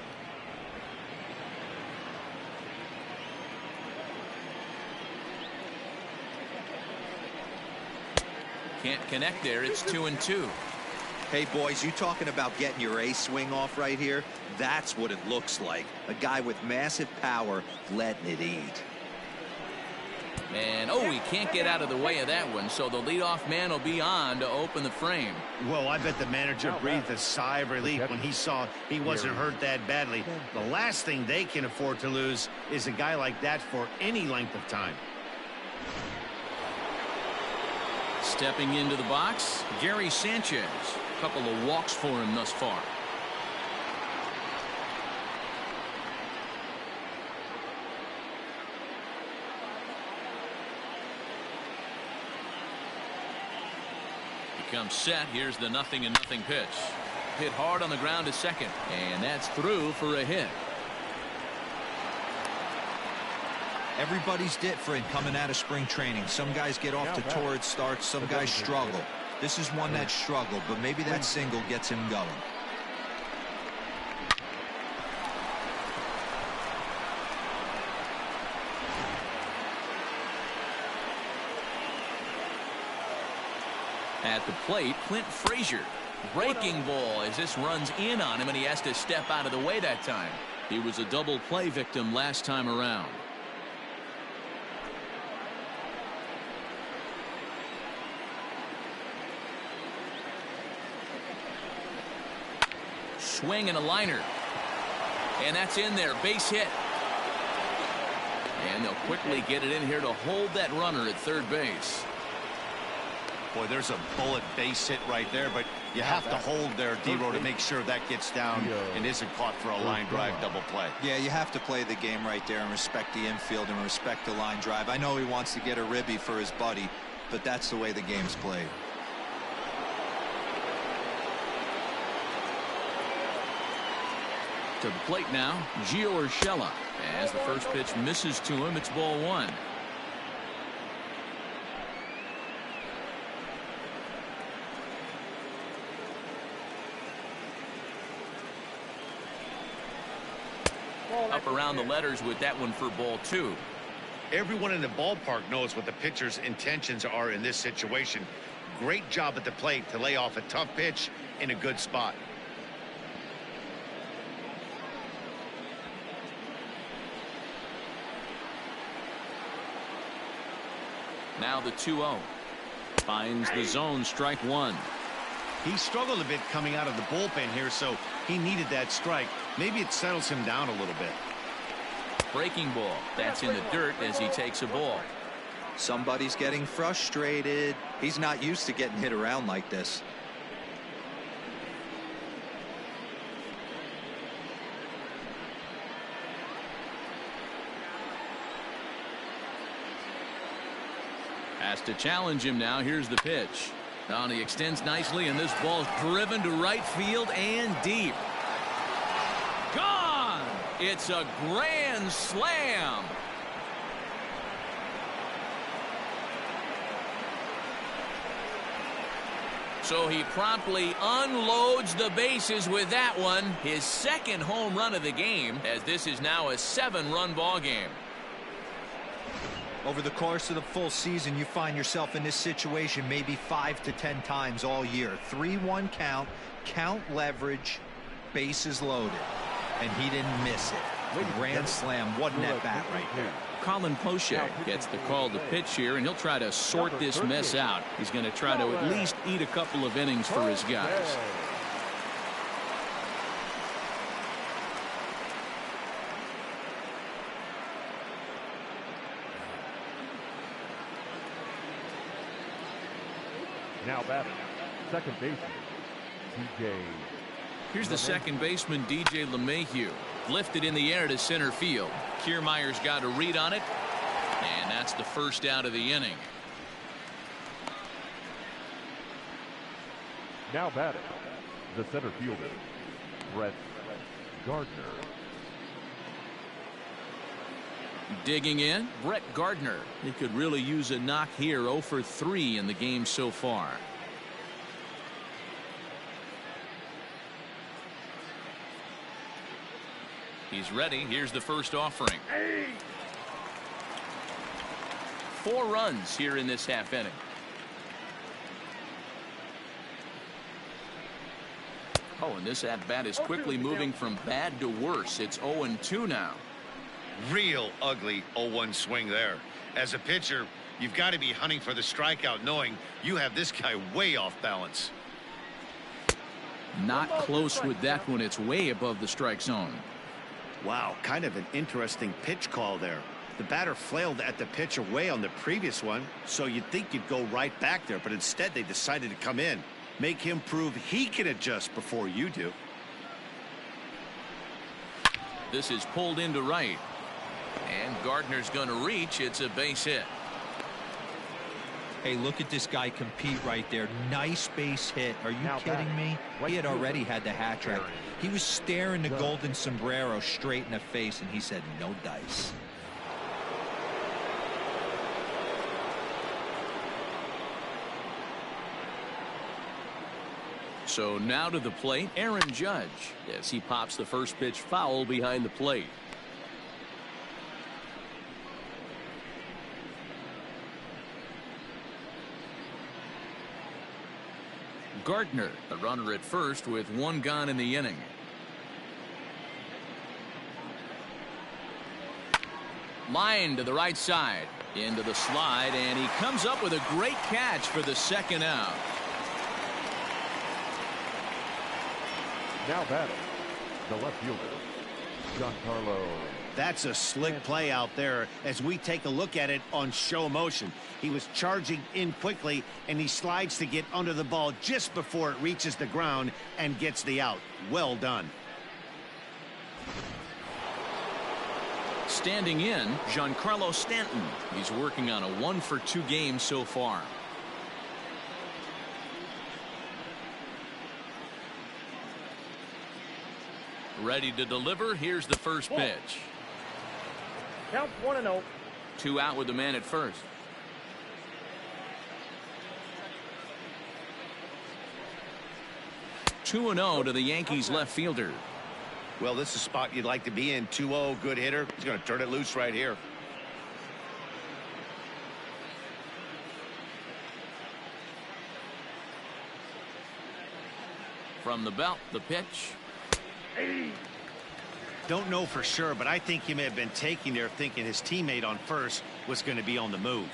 Speaker 1: Can't connect there. It's 2-2.
Speaker 3: Hey, boys, you talking about getting your A swing off right here? That's what it looks like. A guy with massive power letting it eat.
Speaker 1: And, he can't get out of the way of that one, so the leadoff man will be on to open the frame.
Speaker 2: Well, I bet the manager breathed a sigh of relief when he saw he wasn't hurt that badly. The last thing they can afford to lose is a guy like that for any length of time.
Speaker 1: Stepping into the box, Gary Sanchez. A couple of walks for him thus far. Becomes set. Here's the 0-0 pitch. Hit hard on the ground to second, and that's through for a hit.
Speaker 3: Everybody's different coming out of spring training. Some guys get off to torrid starts, some guys struggle. This is one that struggled, but maybe that single gets him going.
Speaker 1: At the plate, Clint Frazier. Breaking ball as this runs in on him, and he has to step out of the way that time. He was a double play victim last time around. Swing and a liner. And that's in there. Base hit. And they'll quickly get it in here to hold that runner at third base.
Speaker 2: Boy, there's a bullet base hit right there, but you have to hold there, D-Row, to make sure that gets down and isn't caught for a line drive double play.
Speaker 3: Yeah, you have to play the game right there and respect the infield and respect the line drive. I know he wants to get a ribby for his buddy, but that's the way the game's played.
Speaker 1: To the plate now, Gio Urshela. As the first pitch misses to him, it's ball 1. Up around the letters with that one for ball 2.
Speaker 2: Everyone in the ballpark knows what the pitcher's intentions are in this situation. Great job at the plate to lay off a tough pitch in a good spot.
Speaker 1: Now the 2-0. Finds the zone, strike 1.
Speaker 2: He struggled a bit coming out of the bullpen here, so he needed that strike. Maybe it settles him down a little bit.
Speaker 1: Breaking ball. That's in the dirt as he takes a ball.
Speaker 3: Somebody's getting frustrated. He's not used to getting hit around like this.
Speaker 1: Has to challenge him now. Here's the pitch. Now he extends nicely, and this ball's driven to right field and deep. Gone! It's a grand slam. So he promptly unloads the bases with that one. His second home run of the game, as this is now a 7-run ball game.
Speaker 3: Over the course of the full season, you find yourself in this situation maybe 5 to 10 times all year. 3-1 count leverage, bases loaded, and he didn't miss it. Grand slam, wasn't at bat right there.
Speaker 1: Colin Poche gets the call to pitch here, and he'll try to sort this mess out. He's going to try to at least eat a couple of innings for his guys.
Speaker 5: Now batting, second baseman, DJ.
Speaker 1: Here's the second baseman, DJ LeMahieu. Lifted in the air to center field. Kiermaier's got a read on it, and that's the first out of the inning.
Speaker 5: Now batting, the center fielder, Brett Gardner.
Speaker 1: Digging in, Brett Gardner. He could really use a knock here. 0 for 3 in the game so far. He's ready. Here's the first offering. 4 runs here in this half inning. Oh, and this at bat is quickly moving from bad to worse. It's 0-2 now.
Speaker 6: Real ugly 0-1 swing there. As a pitcher, you've got to be hunting for the strikeout, knowing you have this guy way off balance.
Speaker 1: Not close with that one. It's way above the strike zone.
Speaker 2: Wow, kind of an interesting pitch call there. The batter flailed at the pitch away on the previous one, so you'd think you'd go right back there, but instead they decided to come in. Make him prove he can adjust before you do.
Speaker 1: This is pulled into right. And Gardner's going to reach. It's a base hit.
Speaker 3: Hey, look at this guy compete right there. Nice base hit. Are you kidding me? He had already had the hat trick. He was staring the golden sombrero straight in the face, and he said, no dice.
Speaker 1: So now to the plate, Aaron Judge, as he pops the first pitch foul behind the plate. Gardner, the runner at first with 1 gone in the inning. Line to the right side, into the slide, and he comes up with a great catch for the second out.
Speaker 5: Now batting, the left fielder, Giancarlo.
Speaker 2: That's a slick play out there as we take a look at it on show motion. He was charging in quickly, and he slides to get under the ball just before it reaches the ground and gets the out. Well done.
Speaker 1: Standing in, Giancarlo Stanton. He's working on a 1 for 2 game so far. Ready to deliver. Here's the first pitch.
Speaker 4: Count 1-0.
Speaker 1: 2 out with the man at first. Two 2-0 to the Yankees left fielder.
Speaker 2: Well, this is a spot you'd like to be in. 2-0, good hitter. He's going to turn it loose right here.
Speaker 1: From the belt, the pitch.
Speaker 2: Don't know for sure, but I think he may have been taking there thinking his teammate on first was going to be on the move.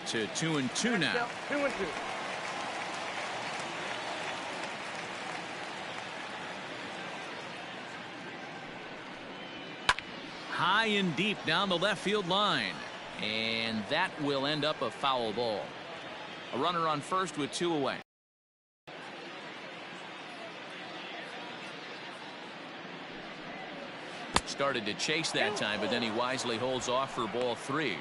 Speaker 1: To 2-2 now.
Speaker 4: 2-2.
Speaker 1: High and deep down the left field line. And that will end up a foul ball. A runner on first with 2 away. Started to chase that time, but then he wisely holds off for ball 3.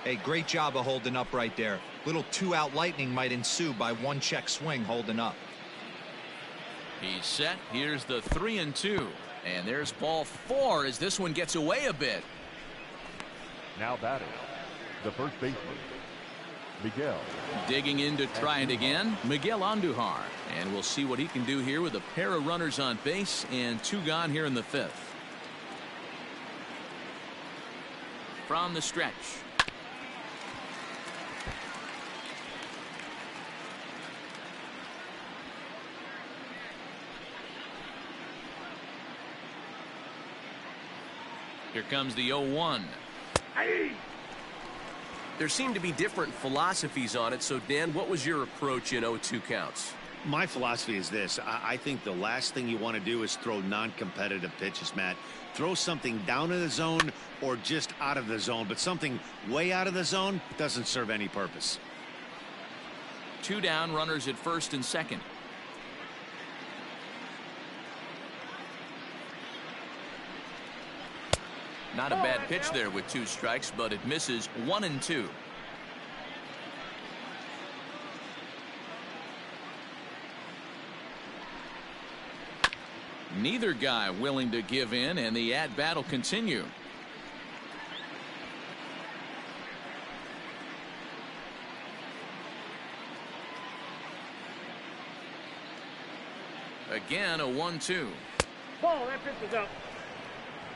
Speaker 3: Hey, great job of holding up right there. Little two-out lightning might ensue by one check swing holding up.
Speaker 1: He's set. Here's the 3-2. And there's ball 4 as this one gets away a bit.
Speaker 5: Now batting, the first baseman, Miguel.
Speaker 1: Digging in to try it again, Miguel Andujar. And we'll see what he can do here with a pair of runners on base and 2 gone here in the 5th. From the stretch. Here comes the 0-1.
Speaker 8: There seem to be different philosophies on it. So, Dan, what was your approach in 0-2 counts?
Speaker 2: My philosophy is this. I think the last thing you want to do is throw non-competitive pitches, Matt. Throw something down in the zone or just out of the zone, but something way out of the zone doesn't serve any purpose.
Speaker 1: 2 down, runners at first and second. Not a bad pitch there with 2 strikes, but it misses 1-2. Neither guy willing to give in, and the at-bat will continue. Again, a 1-2.
Speaker 4: Ball, that pitch is up.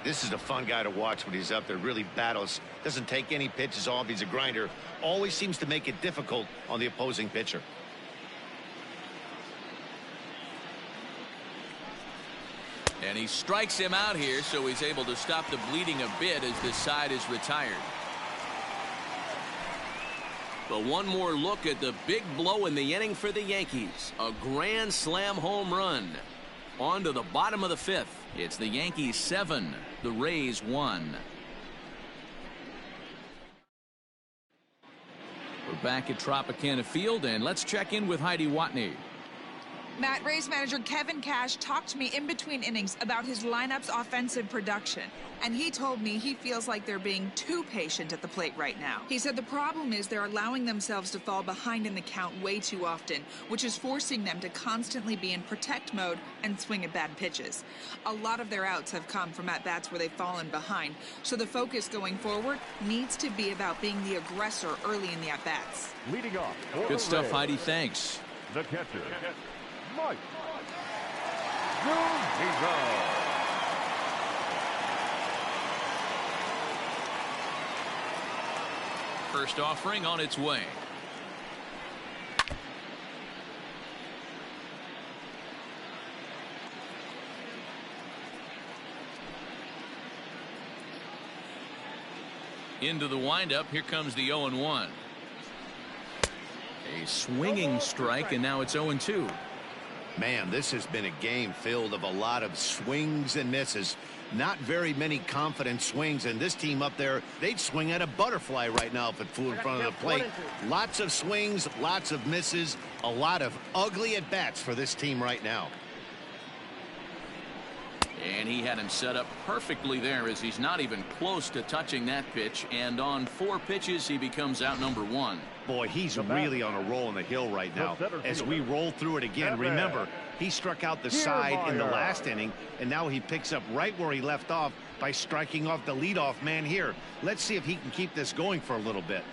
Speaker 2: This is a fun guy to watch when he's up there. Really battles. Doesn't take any pitches off. He's a grinder. Always seems to make it difficult on the opposing pitcher.
Speaker 1: And he strikes him out here, so he's able to stop the bleeding a bit as this side is retired. But one more look at the big blow in the inning for the Yankees. A grand slam home run. On to the bottom of the 5th. It's the Yankees 7, the Rays 1. We're back at Tropicana Field, and let's check in with Heidi Watney.
Speaker 7: Matt, Rays manager Kevin Cash talked to me in between innings about his lineup's offensive production, and he told me he feels like they're being too patient at the plate right now. He said the problem is they're allowing themselves to fall behind in the count way too often, which is forcing them to constantly be in protect mode and swing at bad pitches. A lot of their outs have come from at-bats where they've fallen behind, so the focus going forward needs to be about being the aggressor early in the at-bats.
Speaker 5: Leading off.
Speaker 1: Good stuff, Heidi. Thanks.
Speaker 5: The catcher, Mike Zunino.
Speaker 1: First offering on its way. Into the windup. Here comes the 0-1. A swinging strike, and now it's 0-2.
Speaker 2: Man, this has been a game filled of a lot of swings and misses. Not very many confident swings, and this team up there, they'd swing at a butterfly right now if it flew in front of the plate. Lots of swings, lots of misses, a lot of ugly at-bats for this team right now.
Speaker 1: And he had him set up perfectly there as he's not even close to touching that pitch, and on 4 pitches he becomes out number 1.
Speaker 2: Boy, he's really on a roll on the hill right now. As we roll through it again, remember, he struck out the side in the last inning, and now he picks up right where he left off by striking off the leadoff man here. Let's see if he can keep this going for a little bit.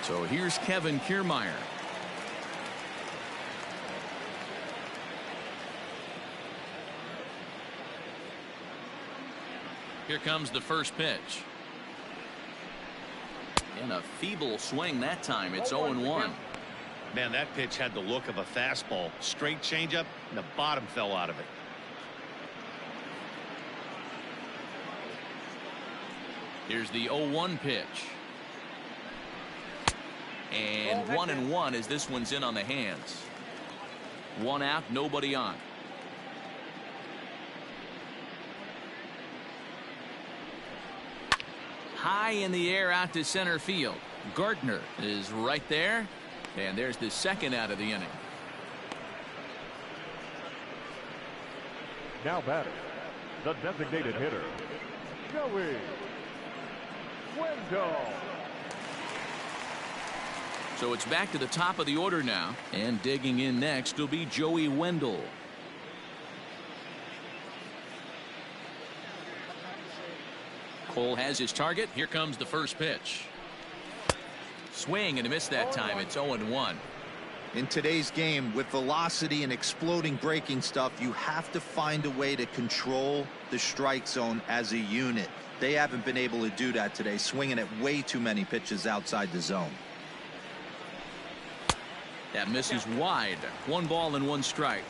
Speaker 1: So here's Kevin Kiermaier. Here comes the first pitch. And a feeble swing that time. It's 0-1.
Speaker 2: Man, that pitch had the look of a fastball. Straight changeup, and the bottom fell out of it.
Speaker 1: Here's the 0-1 pitch. And 1-1 as this one's in on the hands. 1 out, nobody on. High in the air out to center field. Gardner is right there. And there's the second out of the inning.
Speaker 5: Now batting, the designated hitter, Joey Wendell.
Speaker 1: So it's back to the top of the order now, and digging in next will be Joey Wendell. Cole has his target. Here comes the first pitch. Swing and a miss that time. It's 0-1.
Speaker 3: In today's game, with velocity and exploding breaking stuff, you have to find a way to control the strike zone as a unit. They haven't been able to do that today, swinging at way too many pitches outside the zone.
Speaker 1: That misses wide. 1 ball and 1 strike.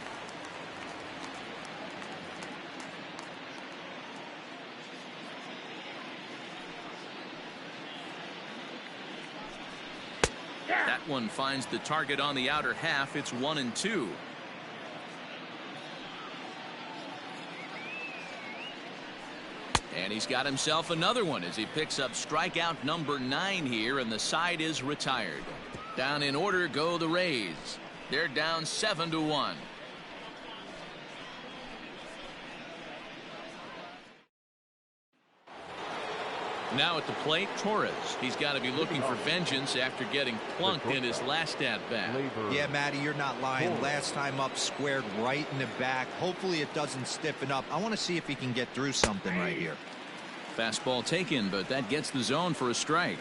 Speaker 1: That one finds the target on the outer half. It's 1-2. And he's got himself another one as he picks up strikeout number 9 here, and the side is retired. Down in order go the Rays. They're down 7-1. Now at the plate, Torres. He's got to be looking for vengeance after getting plunked in his last at-bat.
Speaker 3: Yeah, Matty, you're not lying. Last time up, squared right in the back. Hopefully it doesn't stiffen up. I want to see if he can get through something right here.
Speaker 1: Fastball taken, but that gets the zone for a strike.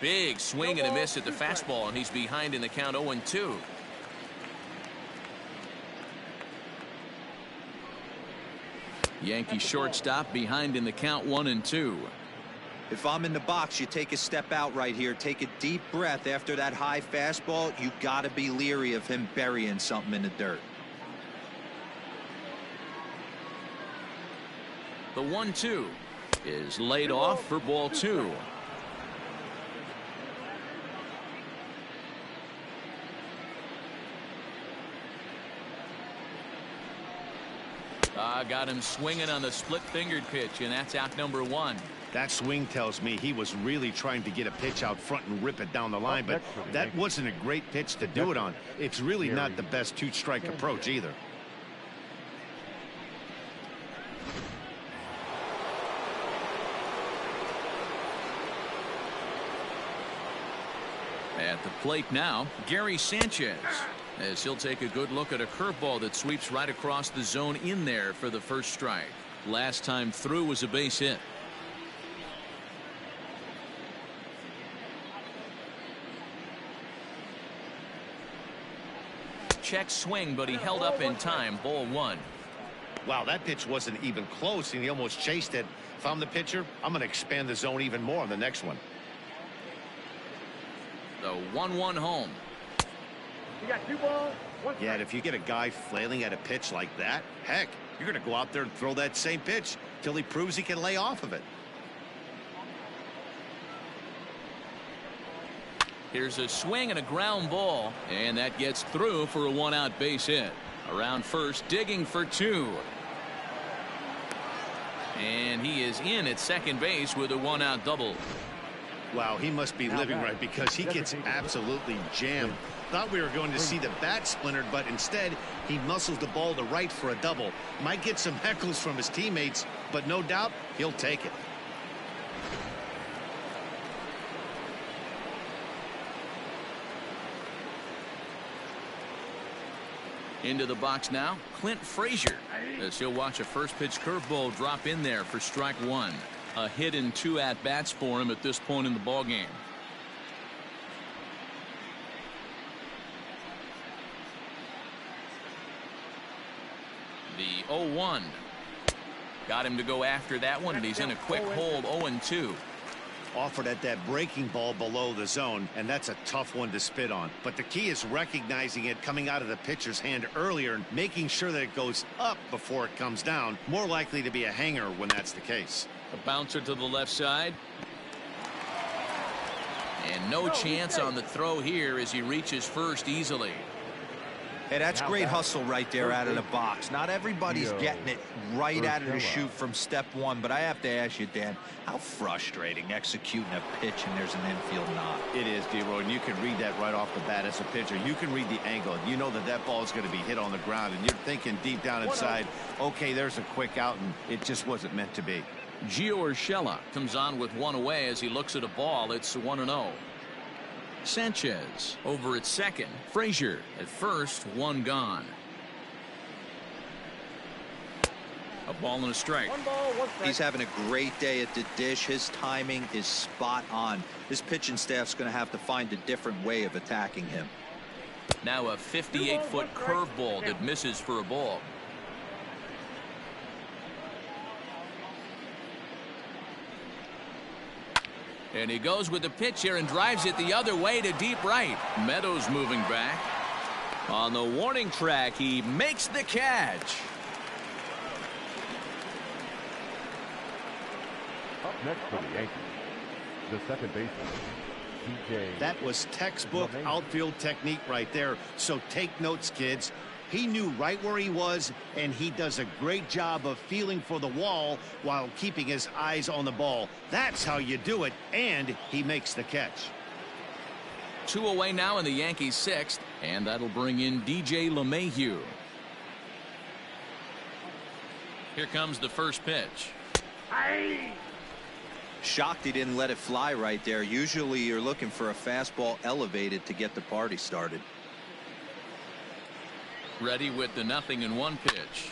Speaker 1: Big swing and a miss at the fastball, and he's behind in the count 0-2. Yankee shortstop behind in the count 1-2.
Speaker 3: If I'm in the box, you take a step out right here. Take a deep breath after that high fastball. You got to be leery of him burying something in the dirt.
Speaker 1: The 1-2 is laid off for ball 2. Got him swinging on the split-fingered pitch, and that's out number 1.
Speaker 2: That swing tells me he was really trying to get a pitch out front and rip it down the line, but that wasn't a great pitch to do it on. It's really not the best 2-strike approach either.
Speaker 1: At the plate now, Gary Sanchez, as he'll take a good look at a curveball that sweeps right across the zone in there for the first strike. Last time through was a base hit. Check swing, but he held up in time. Ball 1.
Speaker 2: Wow, that pitch wasn't even close, and he almost chased it. If I'm the pitcher, I'm going to expand the zone even more on the next one.
Speaker 1: The 1-1 home.
Speaker 4: You got 2 balls, 1 strike.
Speaker 2: Yeah, and if you get a guy flailing at a pitch like that, heck, you're going to go out there and throw that same pitch till he proves he can lay off of it.
Speaker 1: Here's a swing and a ground ball, and that gets through for a 1-out base hit. Around first, digging for 2. And he is in at second base with a 1-out double.
Speaker 2: Wow, he must be living right, because he gets absolutely jammed. Thought we were going to see the bat splintered, but instead he muscles the ball to right for a double. Might get some heckles from his teammates, but no doubt he'll take it.
Speaker 1: Into the box now, Clint Frazier, as he'll watch a first pitch curveball drop in there for strike 1. A hit in 2 at-bats for him at this point in the ballgame. The 0-1. Got him to go after that one, and he's in a quick hold. 0-2.
Speaker 2: Offered at that breaking ball below the zone, and that's a tough one to spit on. But the key is recognizing it coming out of the pitcher's hand earlier and making sure that it goes up before it comes down. More likely to be a hanger when that's the case.
Speaker 1: A bouncer to the left side. And no chance on the throw here as he reaches first easily.
Speaker 3: Hey, that's
Speaker 5: Now
Speaker 3: great
Speaker 5: back.
Speaker 3: hustle right there out of the box. Not everybody's getting it right out of the chute from step one, but I have to ask you, Dan, how frustrating executing a pitch and there's an infield knock.
Speaker 2: It is, D-Roy, and you can read that right off the bat as a pitcher. You can read the angle. You know that that ball is going to be hit on the ground, and you're thinking deep down inside, okay, there's a quick out, and it just wasn't meant to be.
Speaker 1: Gio Urshela comes on with one away as he looks at a ball. It's 1-0. Sanchez over at second. Frazier at first, one gone. A ball and a strike.
Speaker 4: 1 ball, 1 strike.
Speaker 3: He's having a great day at the dish. His timing is spot on. His pitching staff's going to have to find a different way of attacking him.
Speaker 1: Now a 58-foot curveball that misses for a ball. And he goes with the pitch here and drives it the other way to deep right. Meadows moving back. On the warning track, he makes the catch.
Speaker 5: Up next for the Yankees, the second baseman, DJ.
Speaker 2: That was textbook outfield technique right there. So take notes, kids. He knew right where he was, and he does a great job of feeling for the wall while keeping his eyes on the ball. That's how you do it, and he makes the catch.
Speaker 1: 2 away now in the Yankees' 6th, and that'll bring in DJ LeMahieu. Here comes the first pitch.
Speaker 3: Shocked he didn't let it fly right there. Usually you're looking for a fastball elevated to get the party started.
Speaker 1: Ready with the 0-1 pitch.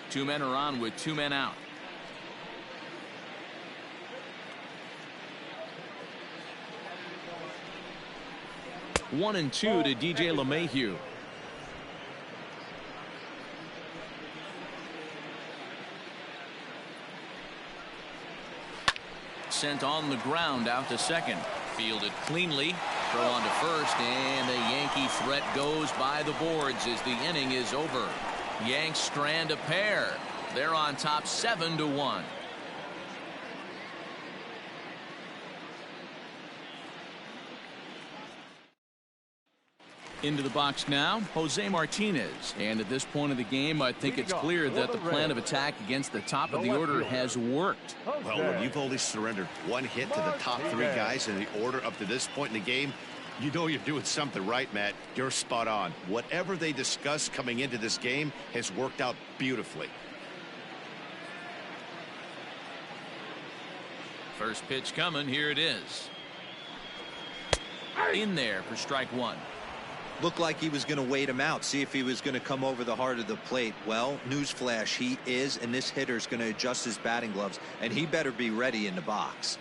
Speaker 1: Two men are on with 2 men out. One and 2 to DJ LeMahieu. Sent on the ground out to second. Fielded cleanly. Throw on to first, and the Yankee threat goes by the boards as the inning is over. Yanks strand a pair. They're on top 7-1. Into the box now, Jose Martinez. And at this point of the game, I think it's clear that the plan of attack against the top of the order has worked.
Speaker 2: Well, when you've only surrendered 1 hit to the top 3 guys in the order up to this point in the game, you know you're doing something right, Matt. You're spot on. Whatever they discussed coming into this game has worked out beautifully.
Speaker 1: First pitch coming. Here it is. In there for strike 1.
Speaker 3: Looked like he was going to wait him out, see if he was going to come over the heart of the plate. Well, newsflash, he is, and this hitter's going to adjust his batting gloves, and he better be ready in the box.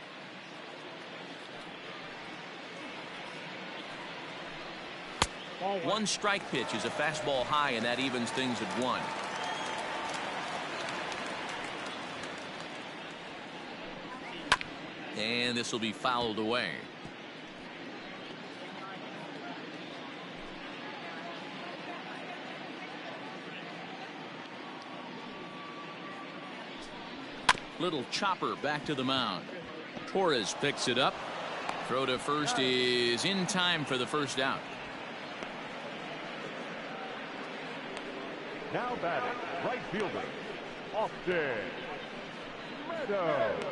Speaker 1: One strike pitch is a fastball high, and that evens things at 1. And this will be fouled away. Little chopper back to the mound. Torres picks it up. Throw to first is in time for the first out.
Speaker 5: Now batting, right fielder, Austin Meadows.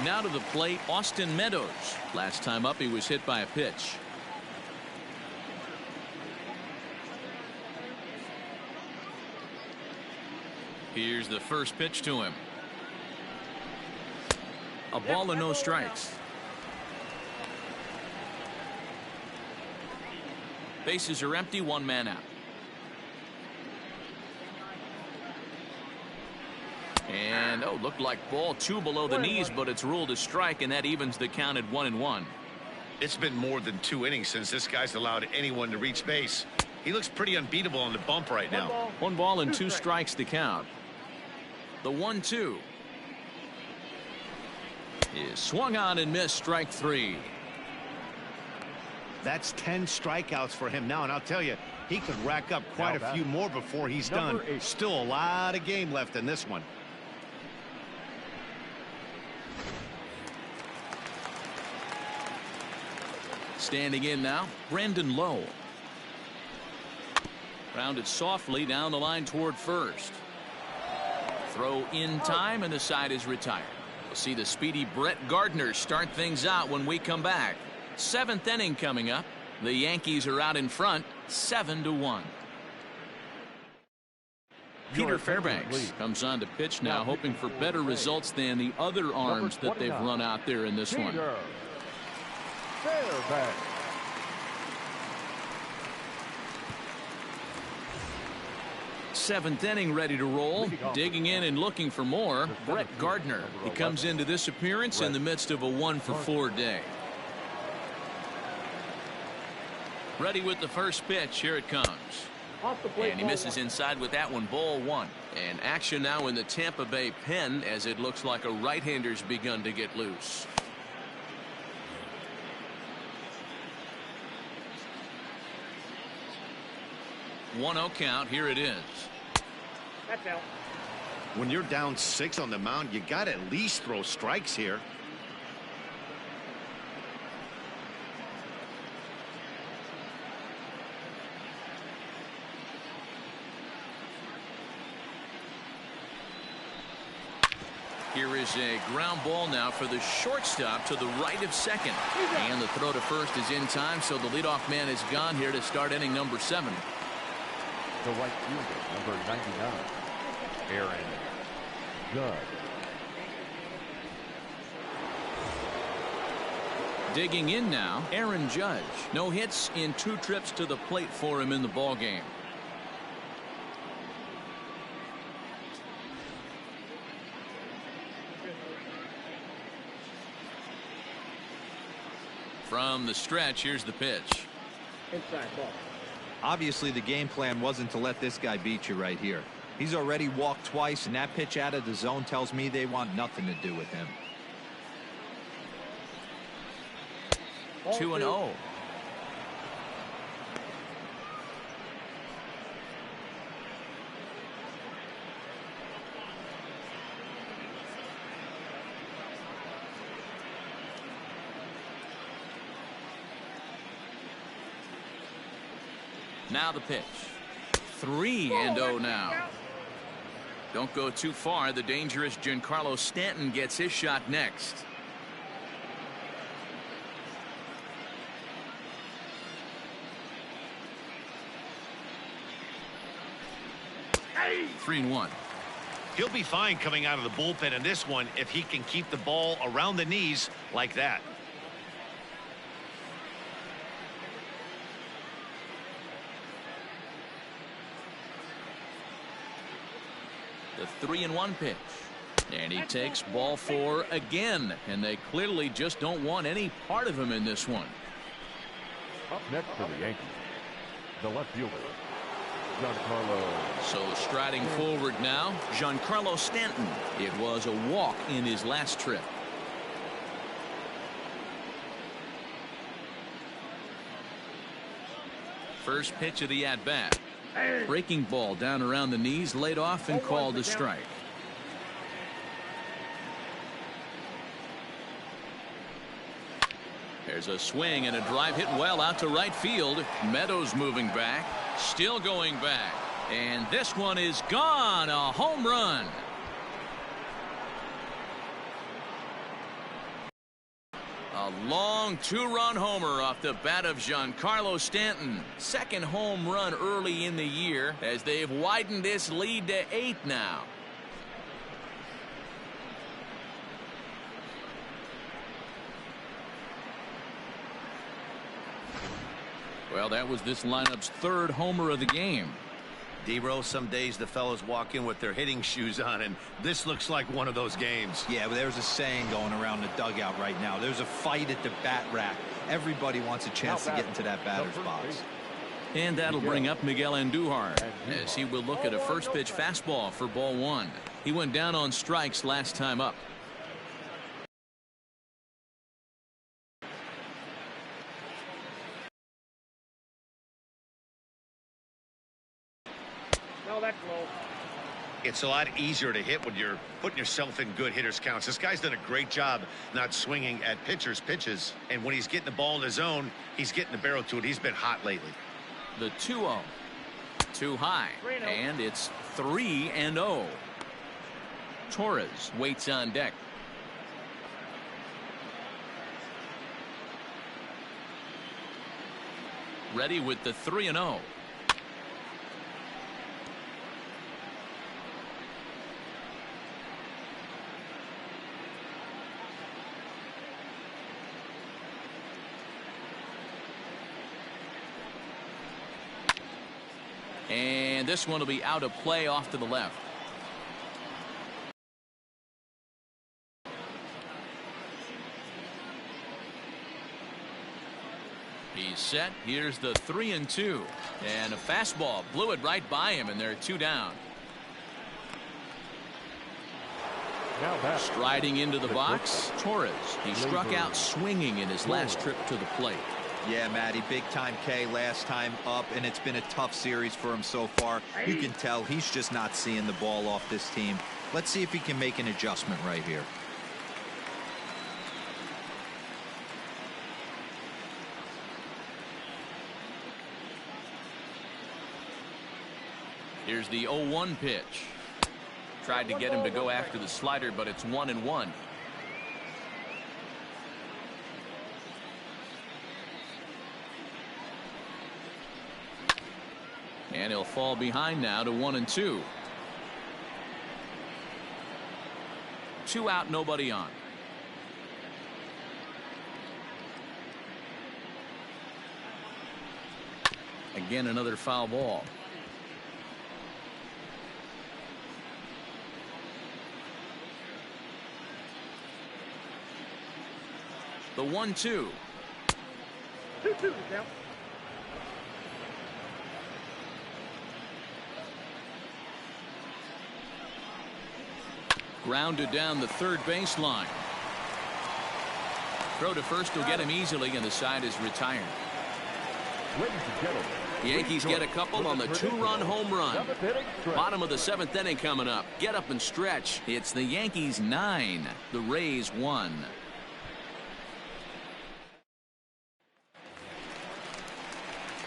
Speaker 1: Now to the plate, Austin Meadows. Last time up, he was hit by a pitch. Here's the first pitch to him. A ball and no strikes. Bases are empty, 1 man out. And looked like ball 2 below the knees, but it's ruled a strike, and that evens the count at 1-1.
Speaker 6: It's been more than 2 innings since this guy's allowed anyone to reach base. He looks pretty unbeatable on the bump right now.
Speaker 1: 1 ball and 2 strikes to count. The 1-2. is swung on and missed, strike 3.
Speaker 2: That's 10 strikeouts for him now, and I'll tell you, he could rack up quite a few more before he's done. Still a lot of game left in this one.
Speaker 1: Standing in now, Brandon Lowe. Rounded softly down the line toward first. Throw in time, and the side is retired. We'll see the speedy Brett Gardner start things out when we come back. 7th inning coming up. The Yankees are out in front, 7-1. Peter Fairbanks comes on to pitch now, hoping for better results than the other arms that they've run out there in this one.
Speaker 5: Fairbanks.
Speaker 1: Seventh inning ready to roll. Digging in and looking for more, Brett Gardner. He comes into this appearance in the midst of a 1-for-4 day. Ready with the first pitch. Here it comes. And he misses inside with that one. Ball 1. And action now in the Tampa Bay pen as it looks like a right-hander's begun to get loose. One 0 count. Here it is.
Speaker 4: That's out.
Speaker 2: When you're down 6 on the mound, you got to at least throw strikes here.
Speaker 1: Here is a ground ball now for the shortstop to the right of second. And the throw to first is in time, so the leadoff man is gone here to start inning number 7.
Speaker 5: The right fielder, number 99, Aaron Judge.
Speaker 1: Digging in now, Aaron Judge. No hits in 2 trips to the plate for him in the ballgame. From the stretch, here's the pitch.
Speaker 4: Inside ball.
Speaker 3: Obviously, the game plan wasn't to let this guy beat you right here. He's already walked twice, and that pitch out of the zone tells me they want nothing to do with him.
Speaker 1: 2-0. Now the pitch. 3-0 now. Don't go too far. The dangerous Giancarlo Stanton gets his shot next. Hey. 3-1.
Speaker 6: He'll be fine coming out of the bullpen in this one if he can keep the ball around the knees like that.
Speaker 1: The 3-1 pitch. And he takes ball 4 again. And they clearly just don't want any part of him in this one.
Speaker 5: Up next for the Yankees, the left fielder, Giancarlo.
Speaker 1: So striding forward now, Giancarlo Stanton. It was a walk in his last trip. First pitch of the at-bat. Breaking ball down around the knees, laid off and called a strike. There's a swing and a drive hit well out to right field. Meadows moving back, still going back, and this one is gone. A home run. A long 2-run homer off the bat of Giancarlo Stanton. Second home run early in the year as they've widened this lead to 8 now. Well, that was this lineup's 3rd homer of the game.
Speaker 2: D-Rose, some days the fellows walk in with their hitting shoes on, and this looks like one of those games.
Speaker 3: Yeah, but there's a saying going around the dugout right now. There's a fight at the bat rack. Everybody wants a chance to get into that batter's box.
Speaker 1: And that'll bring up Miguel Andujar as he will look at a first pitch fastball for ball 1. He went down on strikes last time up.
Speaker 4: No, that's low.
Speaker 6: It's a lot easier to hit when you're putting yourself in good hitters counts. This guy's done a great job not swinging at pitchers' pitches. And when he's getting the ball in his zone, he's getting the barrel to it. He's been hot lately.
Speaker 1: The 2-0. Too high. And it's 3-0. Torres waits on deck. Ready with the 3-0. And this one will be out of play off to the left. He's set. Here's the 3-2. And a fastball blew it right by him, and they're 2 down. Striding into the box, Torres. He struck out swinging in his last trip to the plate.
Speaker 3: Yeah, Matty, big time K last time up, and it's been a tough series for him so far. You can tell he's just not seeing the ball off this team. Let's see if he can make an adjustment right here.
Speaker 1: Here's the 0-1 pitch. Tried to get him to go after the slider, but it's 1-1. And he'll fall behind now to 1-2. 2 out, nobody on. Again, another foul ball. The 1-2.
Speaker 4: 2-2 now.
Speaker 1: Grounded down the third baseline. Throw to first will get him easily, and the side is retired.
Speaker 5: Ladies and gentlemen,
Speaker 1: The Yankees get a couple on the 2-run home run. Bottom of the 7th inning coming up. Get up and stretch. It's the Yankees 9, the Rays 1.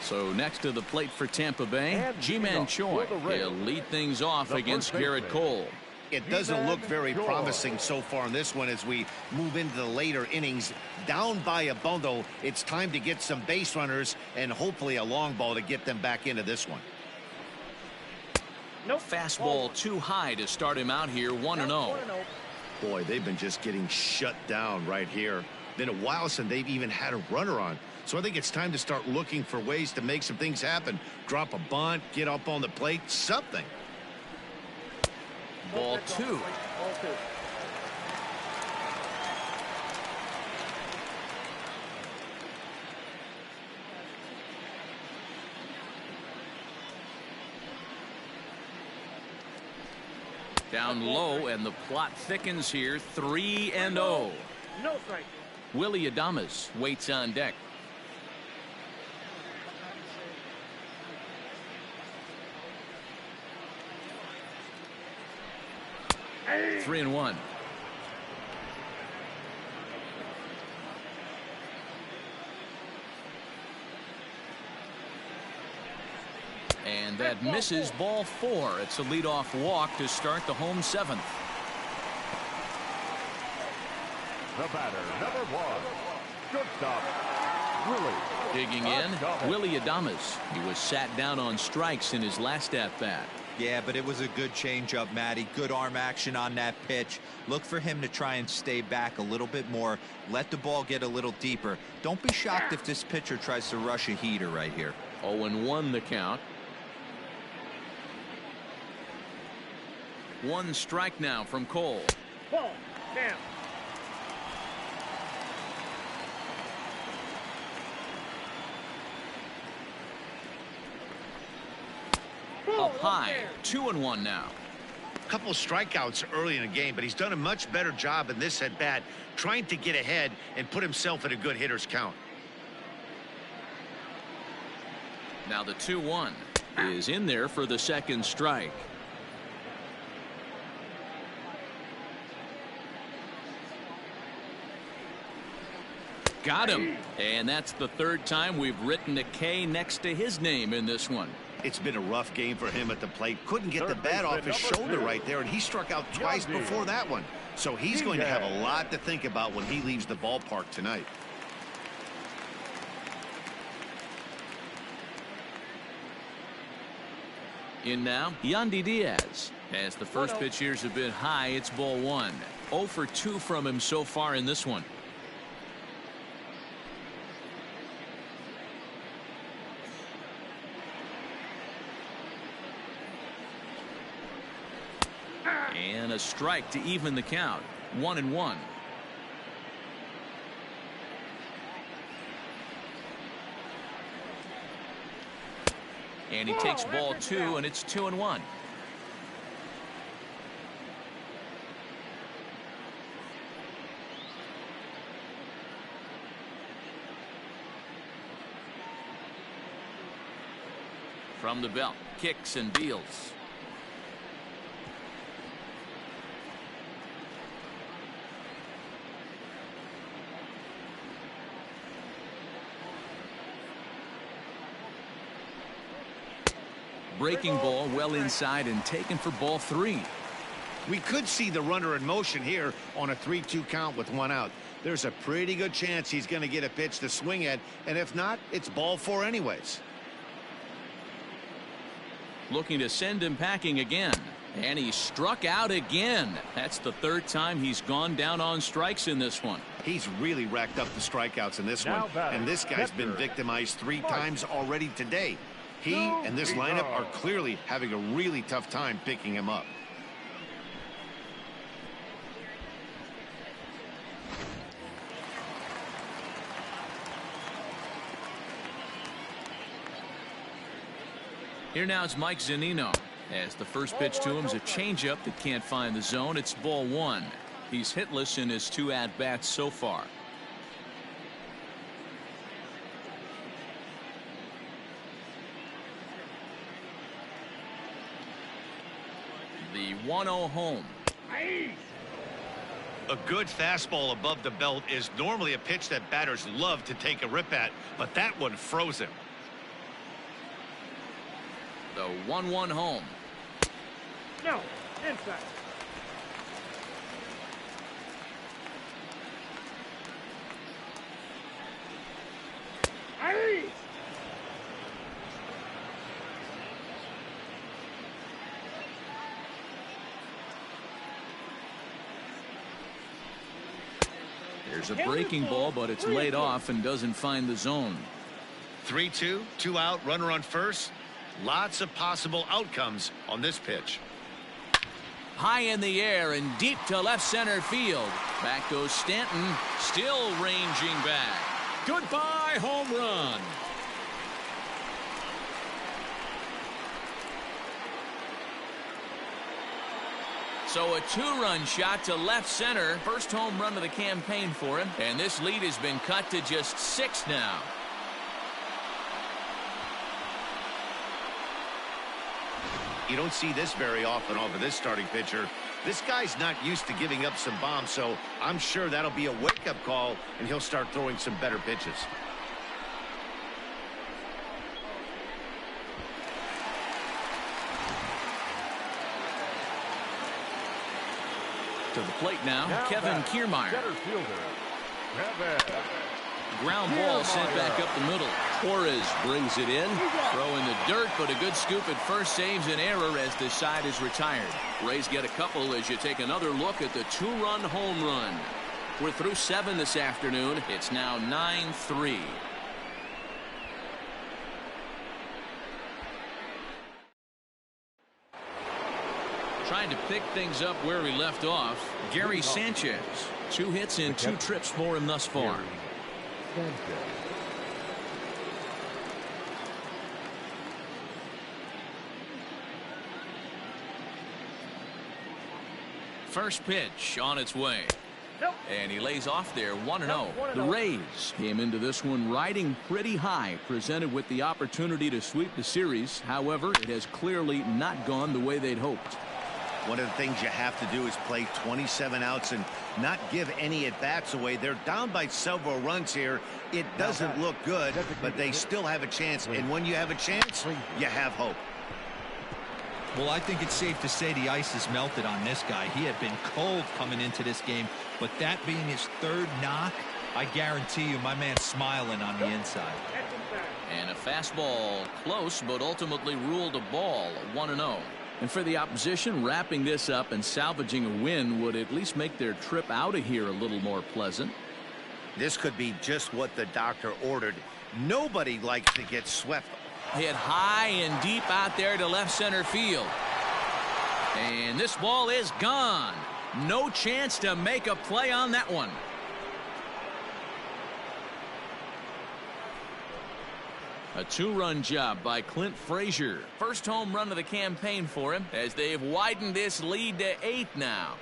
Speaker 1: So next to the plate for Tampa Bay, Ji-Man Choi. He'll lead things off against Garrett Cole.
Speaker 2: It doesn't look very promising so far in this one as we move into the later innings. Down by a bundle, it's time to get some base runners and hopefully a long ball to get them back into this one.
Speaker 4: Nope.
Speaker 1: Fastball too high to start him out here, 1-0.
Speaker 2: Boy, they've been just getting shut down right here. Been a while since they've even had a runner on. So I think it's time to start looking for ways to make some things happen. Drop a bunt, get up on the plate, something.
Speaker 1: Ball 2. Down low, and the plot thickens here, 3-0.
Speaker 4: No strike.
Speaker 1: Willie Adames waits on deck.
Speaker 4: Hey.
Speaker 1: 3-1. And that misses, ball 4. It's a leadoff walk to start the home 7th.
Speaker 5: The batter, number 1, shortstop, Willie.
Speaker 1: Digging in, Willie Adames. He was sat down on strikes in his last at-bat.
Speaker 3: Yeah, but it was a good changeup, Matty. Good arm action on that pitch. Look for him to try and stay back a little bit more. Let the ball get a little deeper. Don't be shocked if this pitcher tries to rush a heater right here.
Speaker 1: 0-1 the count. 1 strike now from Cole.
Speaker 4: Ball down.
Speaker 1: Up high, 2-1 now.
Speaker 2: A couple of strikeouts early in the game, but he's done a much better job in this at bat, trying to get ahead and put himself in a good hitter's count.
Speaker 1: Now the 2-1. is in there for the second strike. Got him. And that's the third time we've written a K next to his name in this one.
Speaker 2: It's been a rough game for him at the plate. Couldn't get the bat off his shoulder right there, and he struck out twice before that one. So he's going to have a lot to think about when he leaves the ballpark tonight.
Speaker 1: In now, Yandy Diaz. As the first pitch here's a bit high, it's ball one. 0 for 2 from him so far in this one. And a strike to even the count. 1-1. And he takes ball 2, and it's 2-1. From the belt, kicks and deals. Breaking ball well inside and taken for ball 3.
Speaker 2: We could see the runner in motion here on a 3-2 count with 1 out. There's a pretty good chance he's going to get a pitch to swing at, and if not, it's ball 4 anyways.
Speaker 1: Looking to send him packing again, and he struck out again. That's the third time he's gone down on strikes in this one.
Speaker 2: He's really racked up the strikeouts in this one, and this guy's been victimized 3 times already today. He and this lineup are clearly having a really tough time picking him up.
Speaker 1: Here now is Mike Zunino. As the first pitch to him is a changeup that can't find the zone. It's ball 1. He's hitless in his 2 at-bats so far. The 1-0 home.
Speaker 6: A good fastball above the belt is normally a pitch that batters love to take a rip at, but that one froze him.
Speaker 1: The 1-1 home.
Speaker 4: No, inside.
Speaker 1: There's a breaking ball, but it's laid off and doesn't find the zone.
Speaker 6: 3-2, 2 out, runner on first. Lots of possible outcomes on this pitch.
Speaker 1: High in the air and deep to left center field. Back goes Stanton, still ranging back. Goodbye, home run. So a 2-run shot to left center. First home run of the campaign for him. And this lead has been cut to just 6 now.
Speaker 2: You don't see this very often off of this starting pitcher. This guy's not used to giving up some bombs, so I'm sure that'll be a wake-up call, and he'll start throwing some better pitches.
Speaker 1: To the plate now Kevin Kiermaier.
Speaker 5: Center fielder, Kevin.
Speaker 1: Ground ball sent back up the middle. Torres brings it in. Throw in the dirt, but a good scoop at first saves an error as the side is retired. Rays get a couple as you take another look at the 2-run home run. We're through 7 this afternoon. It's now 9-3. Trying to pick things up where we left off. Gary Sanchez. 2 hits and 2 trips for him thus far. First pitch on its way. And he lays off there 1-0. The Rays came into this one riding pretty high, presented with the opportunity to sweep the series. However, it has clearly not gone the way they'd hoped.
Speaker 2: One of the things you have to do is play 27 outs and not give any at-bats away. They're down by several runs here. It doesn't look good, but they still have a chance. And when you have a chance, you have hope.
Speaker 3: Well, I think it's safe to say the ice has melted on this guy. He had been cold coming into this game, but that being his third knock, I guarantee you my man's smiling on the inside.
Speaker 1: And a fastball close, but ultimately ruled a ball, 1-0. And for the opposition, wrapping this up and salvaging a win would at least make their trip out of here a little more pleasant.
Speaker 2: This could be just what the doctor ordered. Nobody likes to get swept.
Speaker 1: Hit high and deep out there to left center field. And this ball is gone. No chance to make a play on that one. A two-run job by Clint Frazier. First home run of the campaign for him as they've widened this lead to 8 now.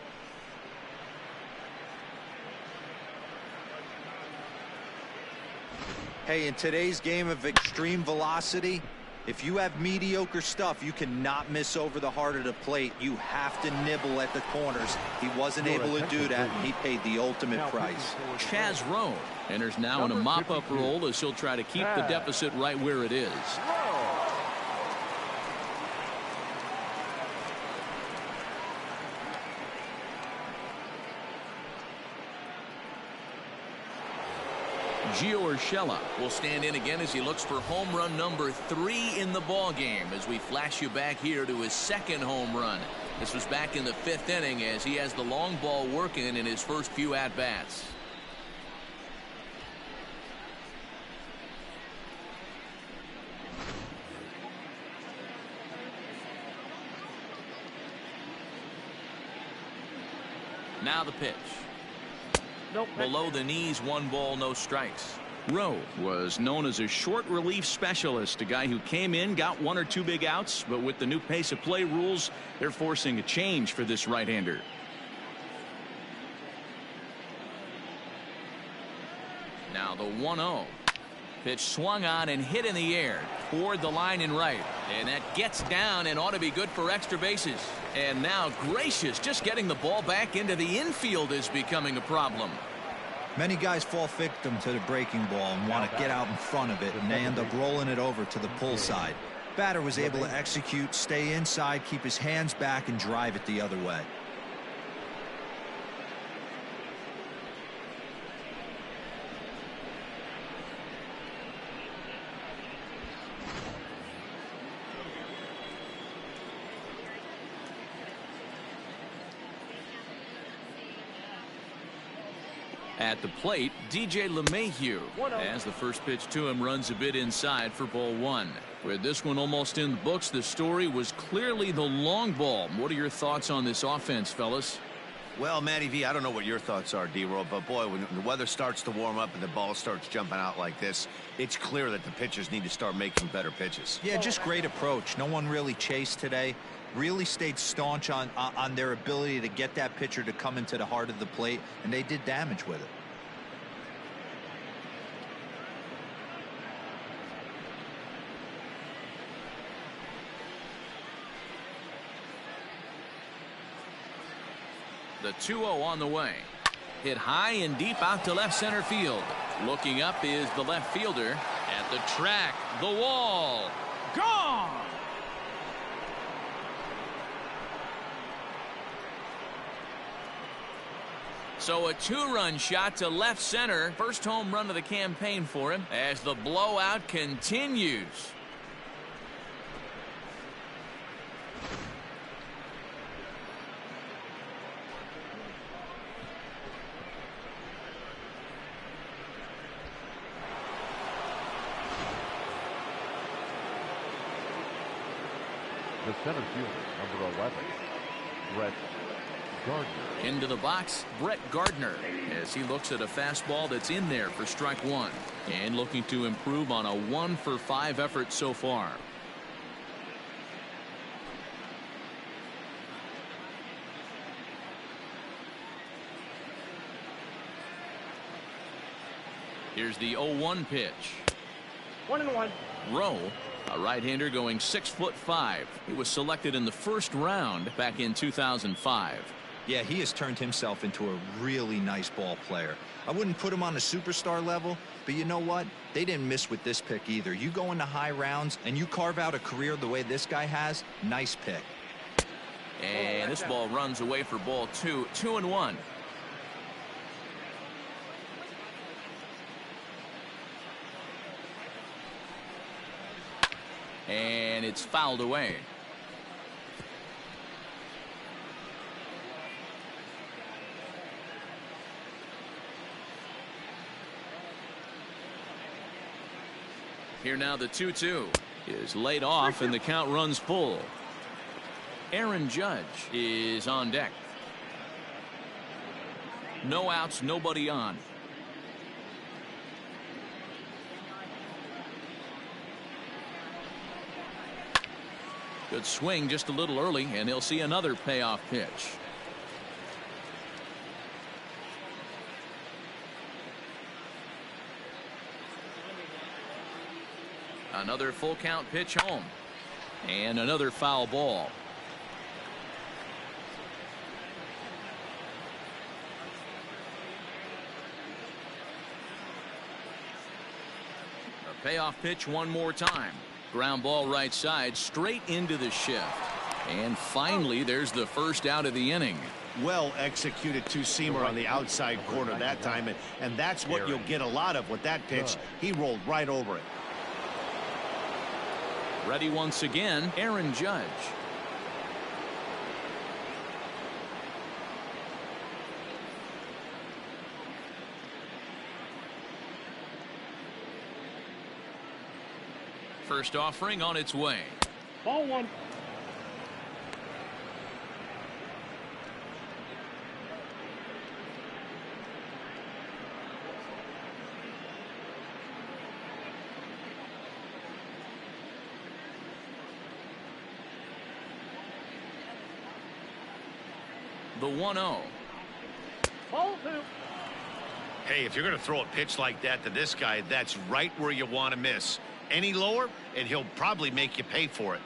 Speaker 3: Hey, in today's game of extreme velocity, if you have mediocre stuff, you cannot miss over the heart of the plate. You have to nibble at the corners. He wasn't able to do that, and he paid the ultimate price.
Speaker 1: Chaz Rowe enters now in a mop-up role as he'll try to keep the deficit right where it is. Gio Urshela will stand in again as he looks for home run number 3 in the ball game as we flash you back here to his second home run. This was back in the 5th inning as he has the long ball working in his first few at-bats. Now the pitch. Below the knees, 1 ball, no strikes. Rowe was known as a short relief specialist, a guy who came in, got 1 or 2 big outs, but with the new pace of play rules, they're forcing a change for this right-hander. Now the 1-0. Pitch swung on and hit in the air toward the line and right. And that gets down and ought to be good for extra bases. And now Gracious just getting the ball back into the infield is becoming a problem.
Speaker 3: Many guys fall victim to the breaking ball and want to get out in front of it, and they end up rolling it over to the pull side. Batter was able to execute, stay inside, keep his hands back, and drive it the other way.
Speaker 1: At the plate, DJ LeMahieu, as the first pitch to him runs a bit inside for ball 1. With this one almost in the books, the story was clearly the long ball. What are your thoughts on this offense, fellas?
Speaker 2: Well, Matty V, I don't know what your thoughts are, D-Roll, but boy, when the weather starts to warm up and the ball starts jumping out like this, it's clear that the pitchers need to start making better pitches.
Speaker 3: Yeah, just great approach. No one really chased today. Really stayed staunch on their ability to get that pitcher to come into the heart of the plate, and they did damage with it.
Speaker 1: The 2-0 on the way. Hit high and deep out to left center field. Looking up is the left fielder. At the track, the wall. Gone! So a 2-run shot to left center. First home run of the campaign for him as the blowout continues.
Speaker 5: The center fielder, number 11, Brett Gardner.
Speaker 1: Into the box, Brett Gardner, as he looks at a fastball that's in there for strike 1. And looking to improve on a 1-for-5 effort so far. Here's the 0-1 pitch.
Speaker 4: 1-1.
Speaker 1: Rowe, a right-hander going 6'5". He was selected in the first round back in 2005.
Speaker 3: Yeah, he has turned himself into a really nice ball player. I wouldn't put him on the superstar level, but you know what? They didn't miss with this pick either. You go into high rounds and you carve out a career the way this guy has, nice pick.
Speaker 1: And this ball runs away for ball 2. 2-1. And it's fouled away. Here now the 2-2 is laid off and the count runs full. Aaron Judge is on deck. No outs, nobody on. Good swing just a little early, and he'll see another payoff pitch. Another full count pitch home. And another foul ball. A payoff pitch one more time. Ground ball right side, straight into the shift. And finally, there's the first out of the inning.
Speaker 2: Well executed two-seamer on the outside corner that time, and that's what you'll get a lot of with that pitch. He rolled right over it.
Speaker 1: Ready once again, Aaron Judge. First offering on its way.
Speaker 4: Ball 1.
Speaker 1: The 1-0.
Speaker 4: Ball 2.
Speaker 6: Hey, if you're going to throw a pitch like that to this guy, that's right where you want to miss. Any lower, and he'll probably make you pay for it.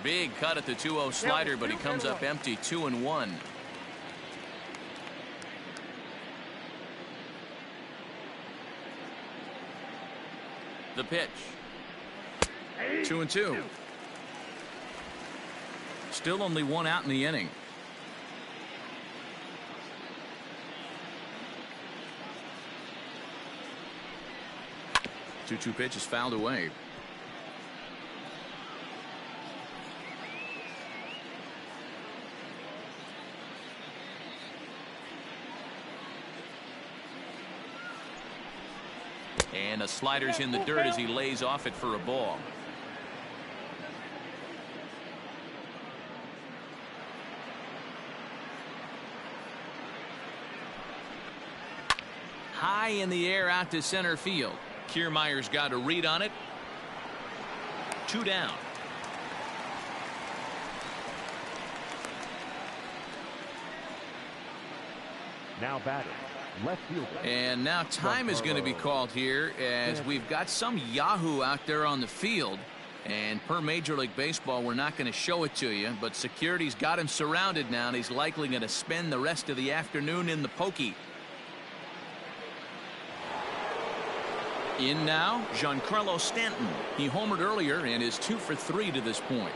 Speaker 1: Big cut at the 2-0 slider, but he comes up empty. 2-1. The pitch. 2-2. Still only one out in the inning. The 2-2 pitch is fouled away. And a slider's in the dirt as he lays off it for a ball. High in the air out to center field. Kiermaier's got a read on it. 2 down.
Speaker 5: Now batting, left fielder.
Speaker 1: And now time is going to be called here as we've got some Yahoo out there on the field. And per Major League Baseball, we're not going to show it to you, but security's got him surrounded now, and he's likely going to spend the rest of the afternoon in the pokey. In now, Giancarlo Stanton. He homered earlier and is 2 for 3 to this point.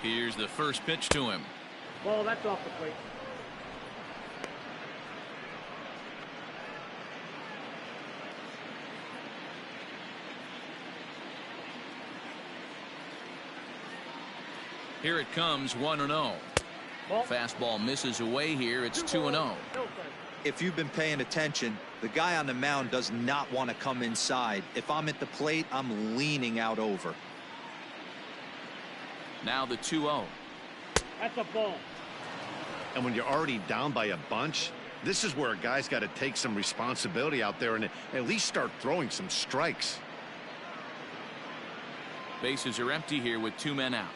Speaker 1: Here's the first pitch to him.
Speaker 4: Ball, that's off the plate.
Speaker 1: Here it comes, 1-0. Fastball misses away here. It's 2-0.
Speaker 3: If you've been paying attention, the guy on the mound does not want to come inside. If I'm at the plate, I'm leaning out over.
Speaker 1: Now the 2-0.
Speaker 4: That's a ball.
Speaker 2: And when you're already down by a bunch, this is where a guy's got to take some responsibility out there and at least start throwing some strikes.
Speaker 1: Bases are empty here with 2 men out.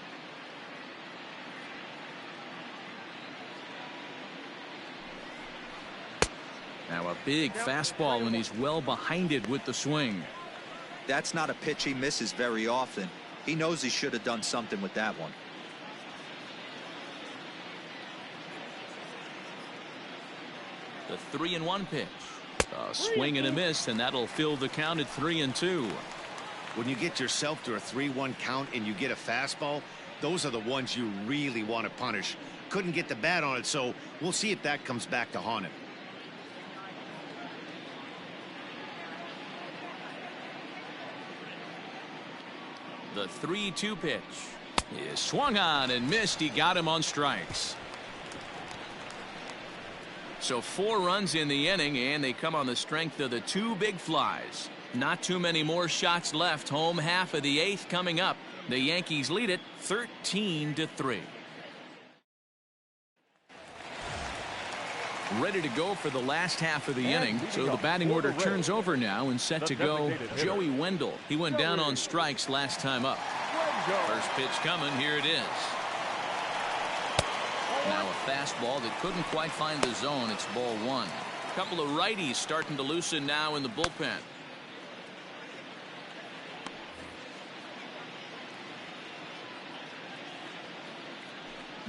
Speaker 1: Now a big fastball, and he's well behind it with the swing.
Speaker 3: That's not a pitch he misses very often. He knows he should have done something with that one.
Speaker 1: The 3-1 pitch. A swing and a miss, and that'll fill the count at 3-2.
Speaker 2: When you get yourself to a 3-1 count and you get a fastball, those are the ones you really want to punish. Couldn't get the bat on it, so we'll see if that comes back to haunt him.
Speaker 1: The 3-2 pitch is swung on and missed. He got him on strikes. So 4 runs in the inning, and they come on the strength of the 2 big flies. Not too many more shots left. Home half of the 8th coming up. The Yankees lead it 13-3. Ready to go for the last half of the inning. So the batting order turns over now, and set to go Joey Wendell. He went down on strikes last time up. First pitch coming. Here it is. Now a fastball that couldn't quite find the zone. It's ball 1. A couple of righties starting to loosen now in the bullpen.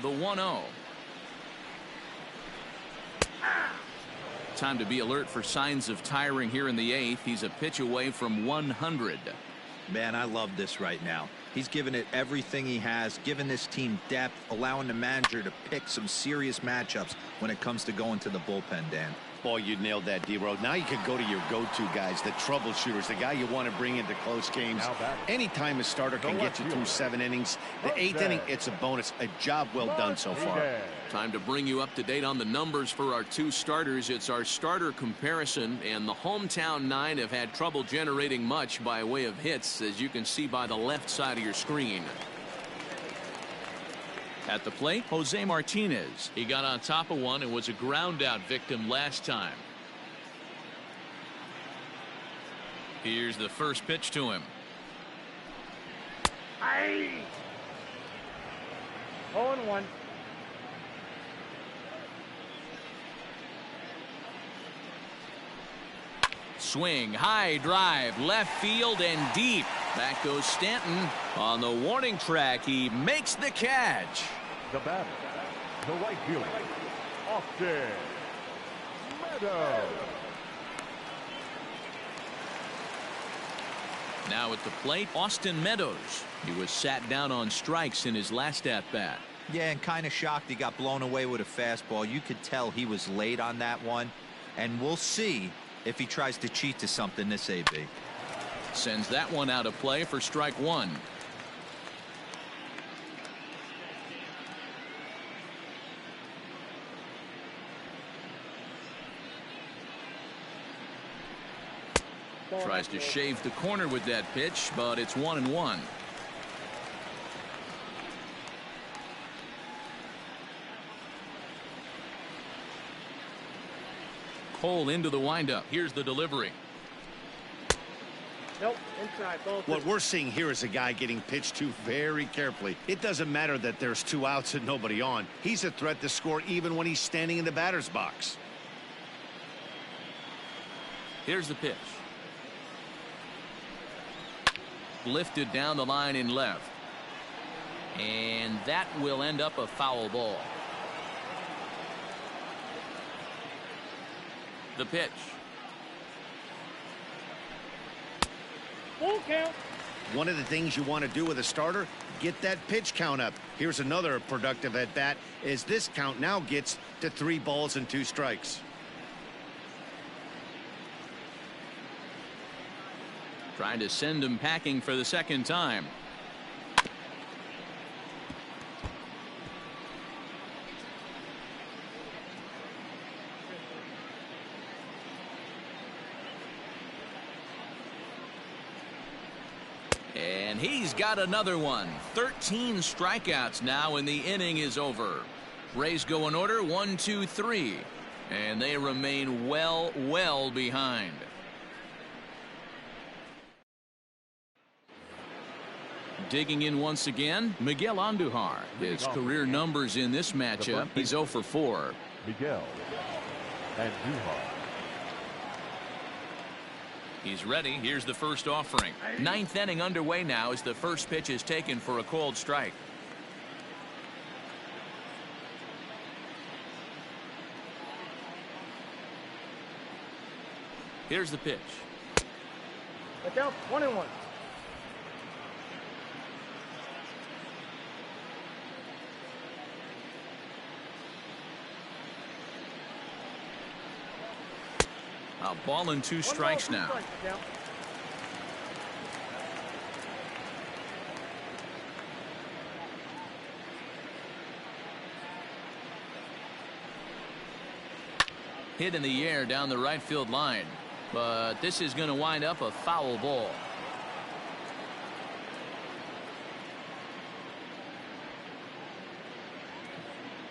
Speaker 1: The 1-0. Time to be alert for signs of tiring here in the 8th. He's a pitch away from 100.
Speaker 3: Man, I love this right now. He's given it everything he has, given this team depth, allowing the manager to pick some serious matchups when it comes to going to the bullpen, Dan.
Speaker 2: Boy, you nailed that, D-Road. Now you can go to your go-to guys, the troubleshooters, the guy you want to bring into close games. Anytime a starter can get you through 7 innings, the 8th inning, it's a bonus. A job well done so far.
Speaker 1: Time to bring you up to date on the numbers for our 2 starters. It's our starter comparison, and the hometown 9 have had trouble generating much by way of hits, as you can see by the left side of your screen. At the plate, Jose Martinez. He got on top of one and was a ground out victim last time. Here's the first pitch to him.
Speaker 4: 0-1.
Speaker 1: Swing, high drive, left field and deep. Back goes Stanton on the warning track. He makes the catch.
Speaker 5: The batter, the right fielder, Austin Meadows.
Speaker 1: Now at the plate, Austin Meadows. He was sat down on strikes in his last at-bat.
Speaker 3: Yeah, and kind of shocked he got blown away with a fastball. You could tell he was late on that one, and we'll see if he tries to cheat to something this AB.
Speaker 1: Sends that one out of play for strike 1. Tries to shave the corner with that pitch, but it's 1-1. Cole into the windup. Here's the delivery.
Speaker 4: Nope, inside. Ball 2.
Speaker 2: What we're seeing here is a guy getting pitched to very carefully. It doesn't matter that there's 2 outs and nobody on. He's a threat to score even when he's standing in the batter's box.
Speaker 1: Here's the pitch. Lifted down the line in left. And that will end up a foul ball. The pitch.
Speaker 4: Full count.
Speaker 2: One of the things you want to do with a starter, get that pitch count up. Here's another productive at bat as this count now gets to 3 balls and 2 strikes.
Speaker 1: Trying to send him packing for the second time. And he's got another one. 13 strikeouts now, and the inning is over. Rays go in order 1, 2, 3, and they remain well behind. Digging in once again, Miguel Andujar. His career numbers in this matchup, he's 0 for 4.
Speaker 5: Miguel Andujar.
Speaker 1: He's ready. Here's the first offering. Ninth inning underway now as the first pitch is taken for a called strike. Here's the pitch.
Speaker 4: Look out, 1-1.
Speaker 1: A ball and 2 strikes now. Hit in the air down the right field line. But this is going to wind up a foul ball.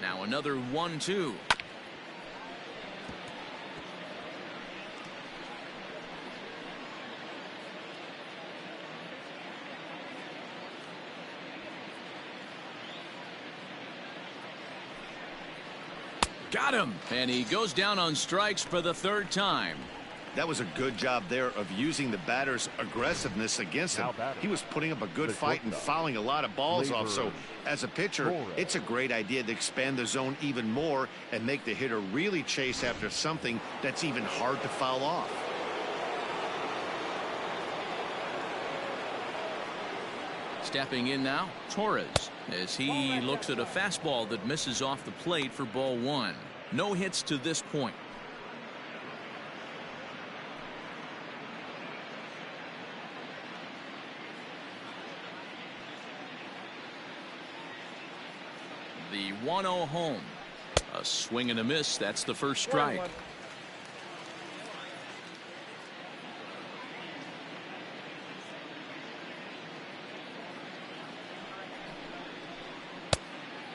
Speaker 1: Now another 1-2. Got him. And he goes down on strikes for the 3rd time.
Speaker 2: That was a good job there of using the batter's aggressiveness against him. He was putting up a good fight and fouling a lot of balls off. So as a pitcher, it's a great idea to expand the zone even more and make the hitter really chase after something that's even hard to foul off.
Speaker 1: Stepping in now, Torres, as he looks at a fastball that misses off the plate for ball 1. No hits to this point. The 1-0 home. A swing and a miss. That's the first strike.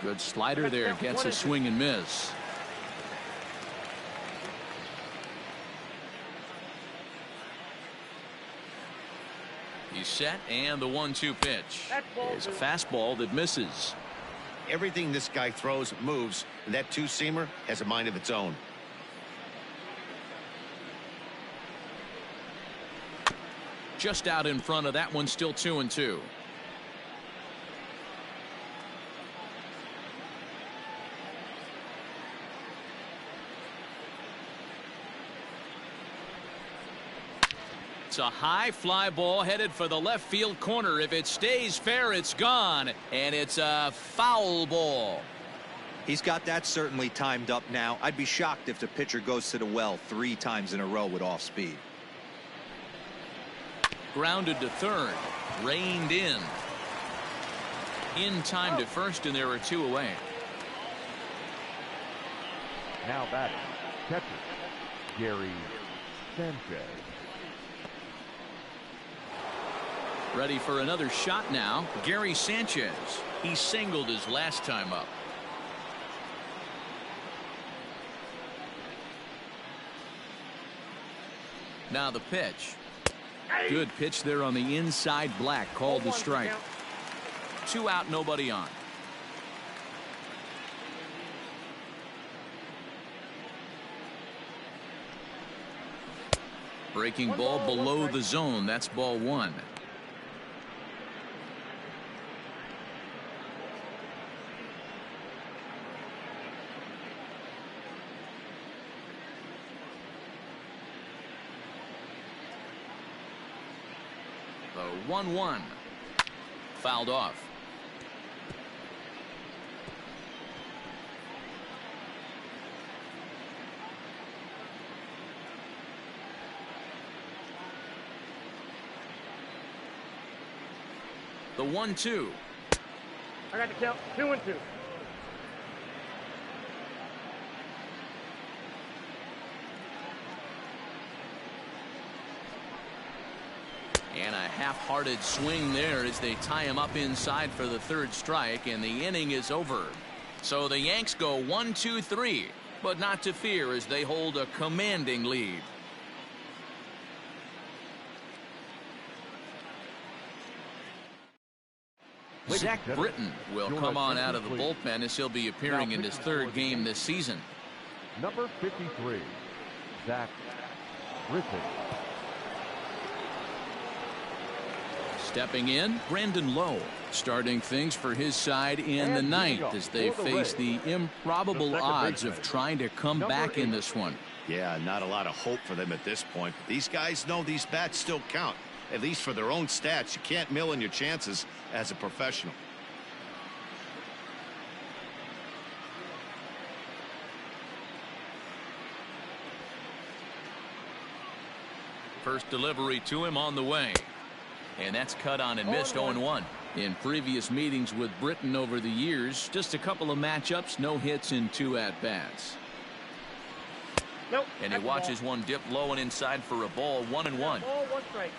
Speaker 1: Good slider there. Gets a swing and miss. He's set, and the 1-2 pitch is a fastball that misses.
Speaker 2: Everything this guy throws moves, and that two-seamer has a mind of its own.
Speaker 1: Just out in front of that one, still 2-2. It's a high fly ball headed for the left field corner. If it stays fair, it's gone, and it's a foul ball.
Speaker 3: He's got that certainly timed up now. I'd be shocked if the pitcher goes to the well 3 times in a row with off speed.
Speaker 1: Grounded to third, reined in time to first, and there are 2 away.
Speaker 5: Now batting, catcher, Gary Sanchez.
Speaker 1: Ready for another shot now, Gary Sanchez. He singled his last time up. Now the pitch. Good pitch there on the inside, black, called the strike. 2 out, nobody on. Breaking ball below the zone. That's ball 1. The 1-1 fouled off. The 1-2.
Speaker 4: I got the count. 2-2.
Speaker 1: And a half-hearted swing there as they tie him up inside for the 3rd strike, and the inning is over. So the Yanks go 1-2-3, but not to fear as they hold a commanding lead. Zach Britton will come on out of the bullpen as he'll be appearing in his third game this season.
Speaker 5: Number 53, Zach Britton.
Speaker 1: Stepping in, Brandon Lowe, starting things for his side in the ninth as they face the improbable odds of trying to come back in this one.
Speaker 2: Yeah, not a lot of hope for them at this point. But these guys know these bats still count, at least for their own stats. You can't mill in your chances as a professional.
Speaker 1: First delivery to him on the way. And that's cut on and missed. 0-1. In previous meetings with Britton over the years, just a couple of matchups, no hits in 2 at-bats.
Speaker 4: Nope.
Speaker 1: And he watches one dip low and inside for a ball. 1-1.
Speaker 4: Ball, 1 strike.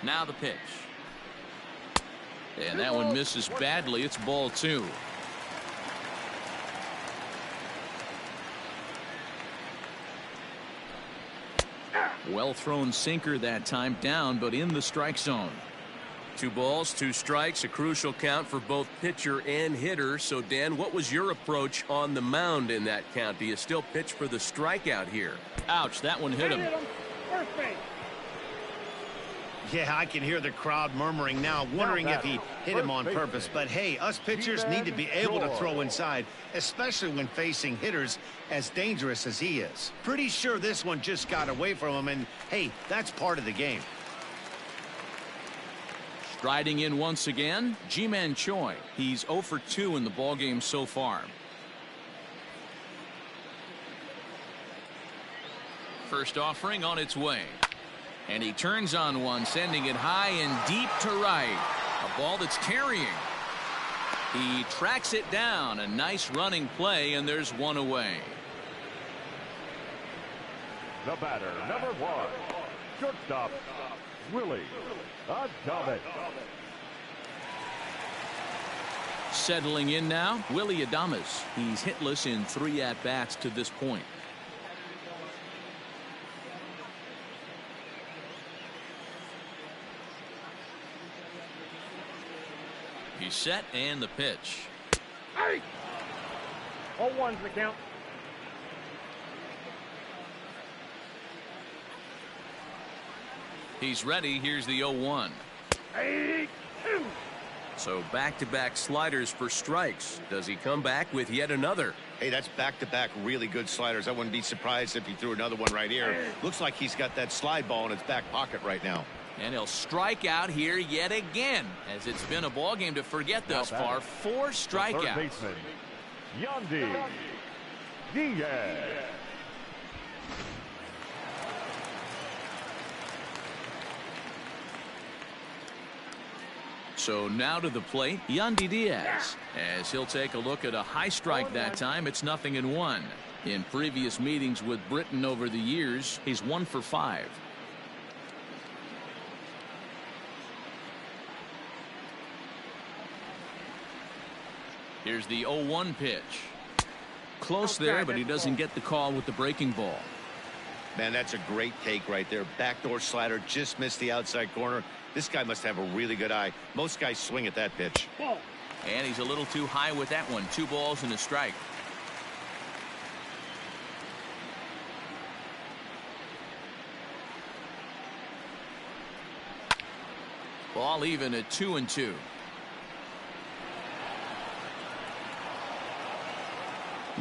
Speaker 1: Now the pitch. And that one misses badly. It's ball 2. Well thrown sinker that time, down but in the strike zone. 2 balls, 2 strikes, a crucial count for both pitcher and hitter. So Dan, what was your approach on the mound in that count? Do you still pitch for the strikeout here? Ouch, that one hit him.
Speaker 4: First base.
Speaker 2: Yeah, I can hear the crowd murmuring now, wondering if he hit him on purpose. But hey, us pitchers need to be able to throw inside, especially when facing hitters as dangerous as he is. Pretty sure this one just got away from him, and hey, that's part of the game.
Speaker 1: Striding in once again, Ji-Man Choi. He's 0 for 2 in the ballgame so far. First offering on its way. And he turns on one, sending it high and deep to right. A ball that's carrying. He tracks it down. A nice running play, and there's one away.
Speaker 5: The batter, number 1, shortstop, Willie Adames.
Speaker 1: Settling in now, Willie Adames. He's hitless in 3 at-bats to this point. He's set, and the pitch.
Speaker 4: 0-1's the count.
Speaker 1: He's ready. Here's the 0-1.
Speaker 4: 8-2.
Speaker 1: So back-to-back sliders for strikes. Does he come back with yet another?
Speaker 2: Hey, that's back-to-back really good sliders. I wouldn't be surprised if he threw another one right here. Looks like he's got that slide ball in his back pocket right now.
Speaker 1: And he'll strike out here yet again, as it's been a ball game to forget thus far. 4 strikeouts.
Speaker 5: Third baseman, Yandy Diaz.
Speaker 1: So now to the plate, Yandy Diaz, as he'll take a look at a high strike that time. It's 0-1. In previous meetings with Britton over the years, he's 1 for 5. Here's the 0-1 pitch. Close there, but he doesn't get the call with the breaking ball.
Speaker 2: Man, that's a great take right there. Backdoor slider, just missed the outside corner. This guy must have a really good eye. Most guys swing at that pitch.
Speaker 1: And he's a little too high with that one. 2 balls and a strike. Ball even at 2-2.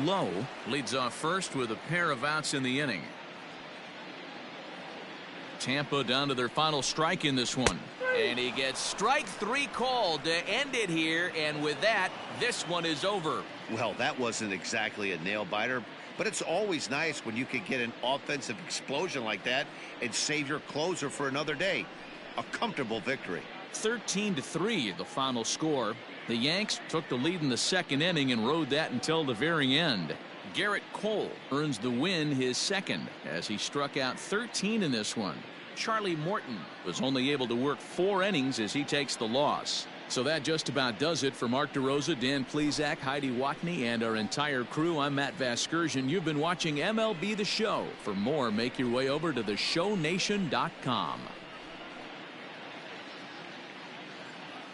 Speaker 1: Lowe leads off first with a pair of outs in the inning. Tampa down to their final strike in this one. And he gets strike 3 called to end it here. And with that, this one is over.
Speaker 2: Well, that wasn't exactly a nail biter, but it's always nice when you can get an offensive explosion like that and save your closer for another day. A comfortable victory.
Speaker 1: 13-3 the final score. The Yanks took the lead in the second inning and rode that until the very end. Garrett Cole earns the win, his second, as he struck out 13 in this one. Charlie Morton was only able to work 4 innings as he takes the loss. So that just about does it for Mark DeRosa, Dan Plesac, Heidi Watney, and our entire crew. I'm Matt Vasgersian. You've been watching MLB The Show. For more, make your way over to theshownation.com.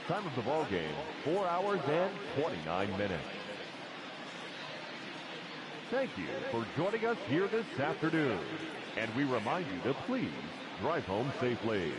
Speaker 5: Time of the ball game, 4 hours and 29 minutes. Thank you for joining us here this afternoon. And we remind you to please drive home safely.